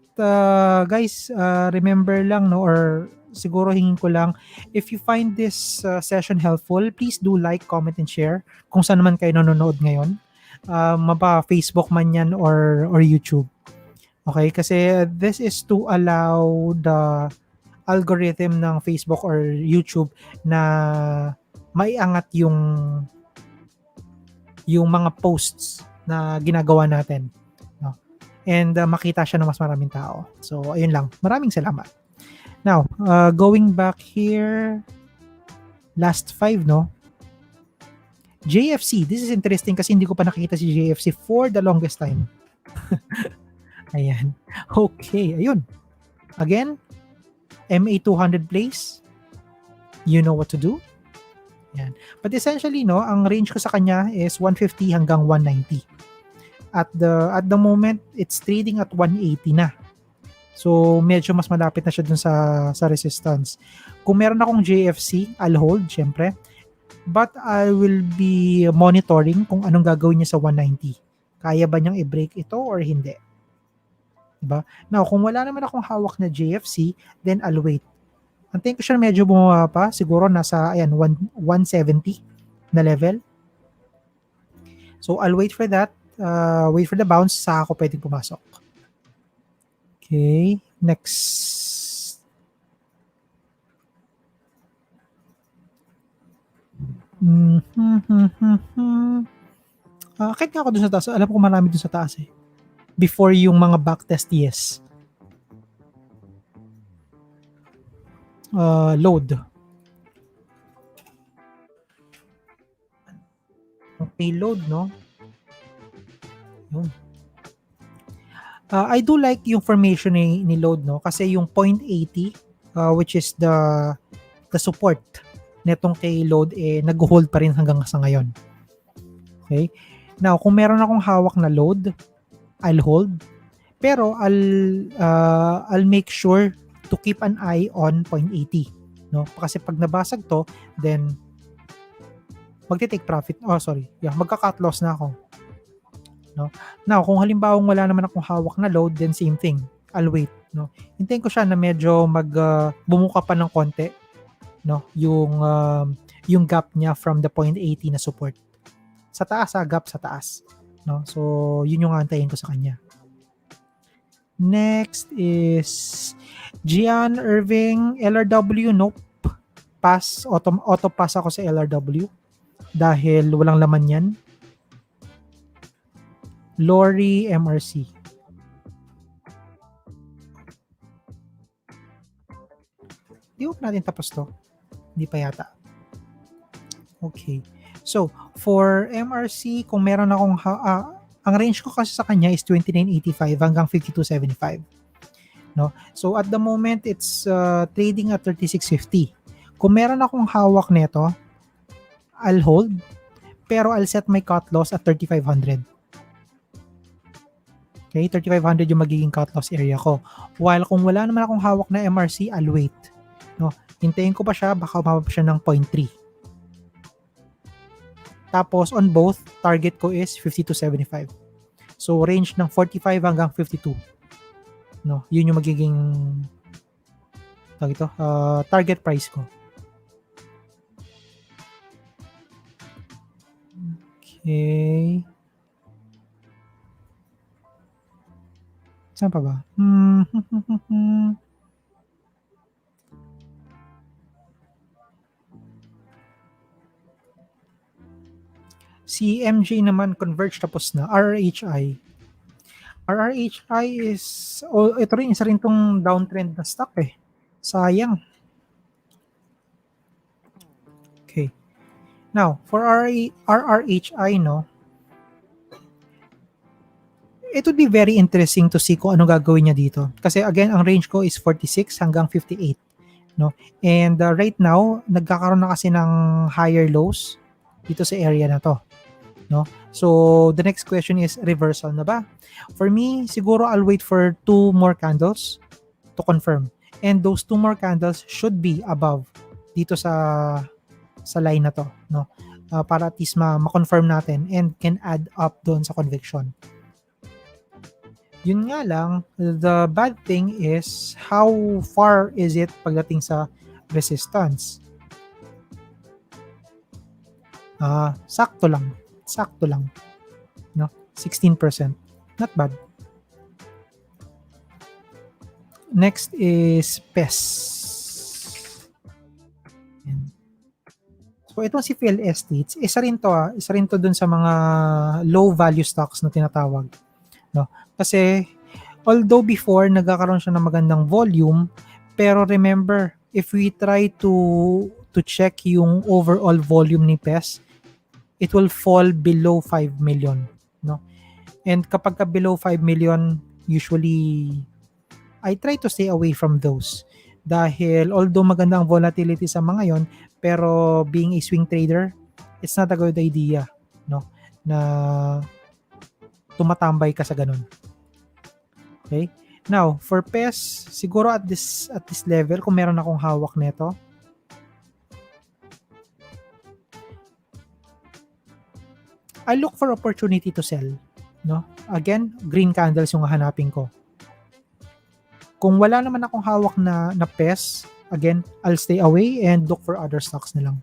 guys, remember lang, no? Or siguro hingin ko lang, if you find this session helpful, please do like, comment, and share kung saan naman kayo nanonood ngayon. Mapa Facebook man yan or YouTube. Okay, kasi this is to allow the algorithm ng Facebook or YouTube na maiangat yung mga posts na ginagawa natin, no? And makita siya ng mas maraming tao. So, ayun lang. Maraming salamat. Now, going back here, last 5, no? JFC. This is interesting kasi hindi ko pa nakikita si JFC for the longest time. Ayan. Okay, ayun. Again, MA200 place. You know what to do. Ayan. But essentially, no, ang range ko sa kanya is 150 hanggang 190. At the moment, it's trading at 180 na. So, medyo mas malapit na siya dun sa resistance. Kung meron akong JFC, I'll hold, syempre. But I will be monitoring kung anong gagawin niya sa 190. Kaya ba niyang i-break ito or hindi? Diba? Now, kung wala naman akong hawak na JFC, then I'll wait. Antayin ko siya medyo bumaba pa. Siguro nasa 170 na level. So, I'll wait for that. Wait for the bounce. Saka ako pwedeng pumasok. Okay. Next. Kahit nga ako dun sa taas. Alam ko marami dun sa taas eh. Before yung mga backtest, yes. LODE. Okay, LODE, no? Yun. I do like yung formation ni LODE, no? Kasi yung 0.80, which is the support netong kay LODE, nag-hold pa rin hanggang sa ngayon. Okay? Now, kung meron akong hawak na LODE, I'll hold. Pero I'll make sure to keep an eye on 0.80. No? Kasi pag nabasag to, then magti-take profit. Magka-cut loss na ako. No? Now, kung halimbawa wala naman akong hawak na LODE, then same thing. I'll wait. No? Hintayin ko siya na medyo bumuka pa ng konti, no? Yung gap niya from the 0.80 na support. Sa taas, gap sa taas. No? So, yun yung antayin ko sa kanya. Next is Gian Irving, LRW. Nope. Pass. Auto pass ako sa LRW dahil walang laman yan. Lori, MRC. Di ba natin tapos to? Hindi pa yata. Okay. So, for MRC, kung meron akong ang range ko kasi sa kanya is 29.85 hanggang 52.75. No? So, at the moment, it's trading at 36.50. Kung meron akong hawak nito, I'll hold, pero I'll set my cut loss at 3,500. Okay, 3,500 yung magiging cut loss area ko. While kung wala naman akong hawak na MRC, I'll wait. No? Hintayin ko pa siya, baka umabot siya ng 0.3. Tapos on both, target ko is 50-75. So range ng 45 hanggang 52. No, yun yung magiging target price ko. Okay. Saan pa ba? Si MJ naman, converge tapos na. RRHI. RRHI is, ito rin, isa rin tong downtrend na stock eh. Sayang. Okay. Now, for RRHI, no, it would be very interesting to see kung ano gagawin niya dito. Kasi again, ang range ko is 46 hanggang 58. No? And right now, nagkakaroon na kasi ng higher lows dito sa area na to. No? So, the next question is, reversal na ba? For me, siguro I'll wait for 2 more candles to confirm. And those 2 more candles should be above dito sa line na to. No? Para at least ma-confirm natin and can add up doon sa conviction. Yun nga lang, the bad thing is how far is it pagdating sa resistance? Sakto lang. No? 16%. Not bad. Next is PHES. So itong si PHEL Estates, isa rin to dun sa mga low value stocks na tinatawag. No? Kasi although before nagkakaroon siya ng magandang volume, pero remember, if we try to check yung overall volume ni PHES, it will fall below 5 million, no? And kapag below 5 million, usually I try to stay away from those. Dahil although maganda ang volatility sa mga yon, pero being a swing trader, it's not a good idea, no? Na tumatambay ka sa ganun. Okay? Now, for PHES, siguro at this level, kung meron akong hawak nito, I look for opportunity to sell. No? Again, green candles yung hahanapin ko. Kung wala naman akong hawak na PHES, again, I'll stay away and look for other stocks na lang.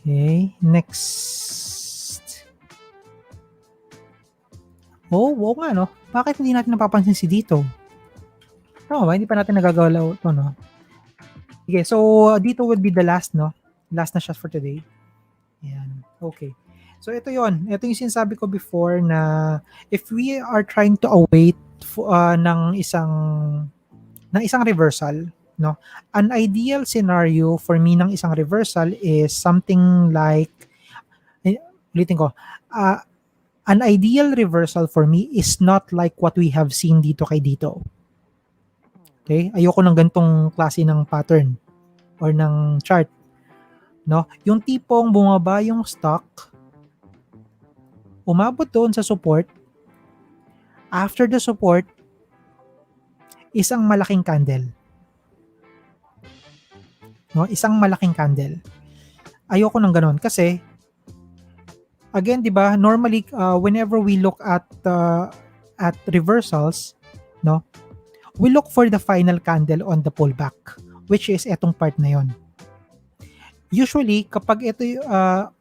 Okay, next. Oo nga, no? Bakit hindi natin napapansin si dito? Tama ba? Hindi pa natin nagagalaw ito, no? Okay, so dito would be the last, no? Last na shot for today. Ayan. Okay. So ito yon. Ito yung sinasabi ko before na if we are trying to await ng isang reversal, no? An ideal scenario for me ng isang reversal is something like Ulitin ko, an ideal reversal for me is not like what we have seen dito kay dito. Okay? Ayoko ng gantong klase ng pattern or ng chart. No? Yung tipong bumaba yung stock, umabot doon sa support, after the support, isang malaking candle. No? Isang malaking candle. Ayoko ng ganon kasi again, 'di ba, normally whenever we look at reversals, no? We look for the final candle on the pullback, which is etong part na 'yon. Usually, kapag ito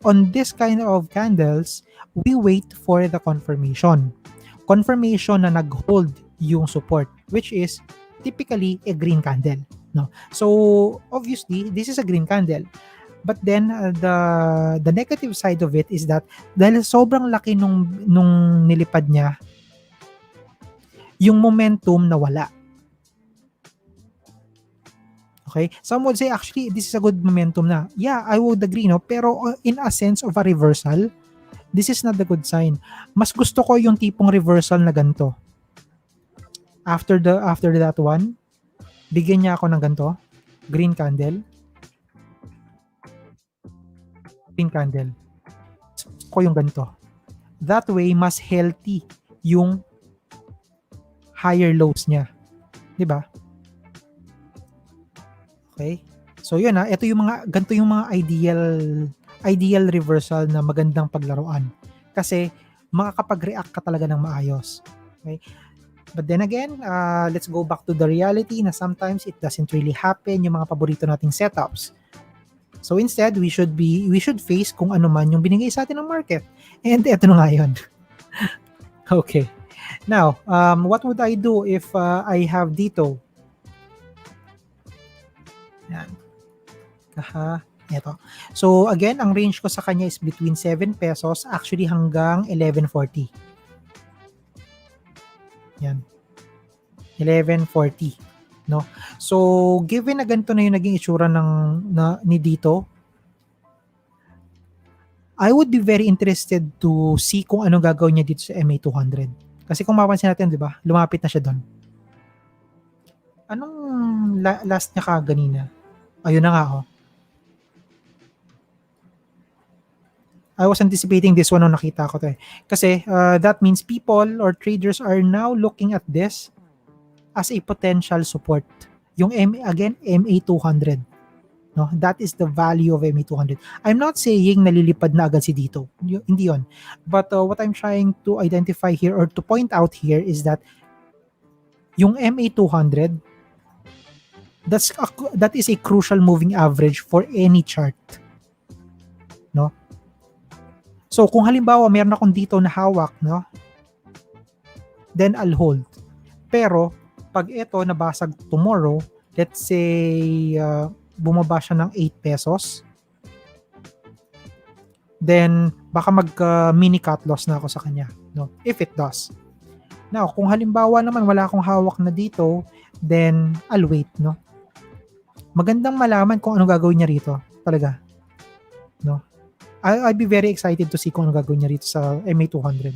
on this kind of candles, we wait for the confirmation. Confirmation na nag-hold yung support, which is typically a green candle, no? So, obviously, this is a green candle. But then the negative side of it is that dahil sobrang laki nung nilipad niya, yung momentum nawala. Okay? Some would say actually this is a good momentum na. Yeah, I would agree, no? Pero in a sense of a reversal, this is not the good sign. Mas gusto ko yung tipong reversal na ganito. After that one, bigyan niya ako ng ganito, green candle. Green candle. Ko yung ganito. That way, mas healthy yung higher lows niya. 'Di ba? Okay? So yun ito yung mga ganito yung mga ideal reversal na magandang paglaruan. Kasi makakapag-react ka talaga ng maayos. Okay? But then again, let's go back to the reality na sometimes it doesn't really happen yung mga paborito nating setups. So instead, we should face kung ano man yung binigay sa atin ng market. And eto na nga yun. Okay. Now, what would I do if I have dito? Yan. Ito. So again, ang range ko sa kanya is between 7 pesos actually hanggang 11.40. Yan. 11.40. No? So given na ganito na yung naging itsura ni dito, I would be very interested to see kung ano gagawin niya dito sa MA 200. Kasi kung mapansin natin, 'di ba? Lumapit na siya doon. Anong last niya kaganina? Ayun na nga I was anticipating this one nung nakita ko to Kasi that means people or traders are now looking at this as a potential support. Yung MA 200. No? That is the value of MA 200. I'm not saying nalilipad na agad si dito. Hindi yon. But what I'm trying to identify here or to point out here is that yung MA 200, that is a crucial moving average for any chart. No? So kung halimbawa meron akong dito na hawak, no? Then I'll hold. Pero pag ito nabasag tomorrow, let's say bumaba siya ng 8 pesos, then baka mini cut loss na ako sa kanya, no? If it does. Now, kung halimbawa naman wala akong hawak na dito, then I'll wait, no? Magandang malaman kung ano gagawin niya rito, talaga. No? I'll be very excited to see kung ano gagawin niya rito sa MA 200.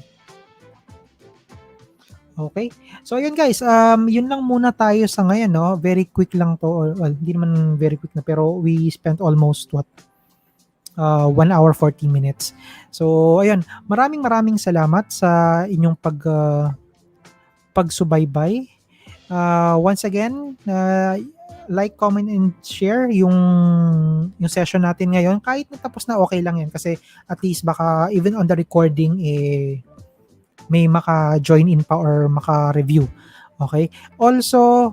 Okay? So ayun guys, yun lang muna tayo sa ngayon, no? Very quick lang to, well, hindi naman very quick na, pero we spent almost 1 hour 40 minutes. So ayun, maraming salamat sa inyong pagsubaybay. Once again, like, comment, and share yung session natin ngayon. Kahit natapos na, okay lang yan. Kasi at least baka even on the recording, may maka-join in pa or maka-review. Okay? Also,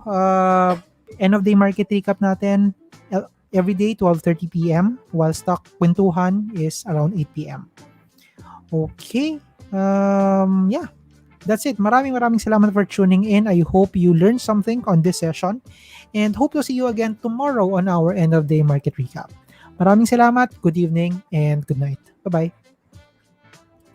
end of day market recap natin every day 12:30 p.m. while StockWentuhan is around 8 p.m. Okay. Yeah. That's it. Maraming salamat for tuning in. I hope you learned something on this session and hope to see you again tomorrow on our end of day market recap. Maraming salamat. Good evening and good night. Bye-bye.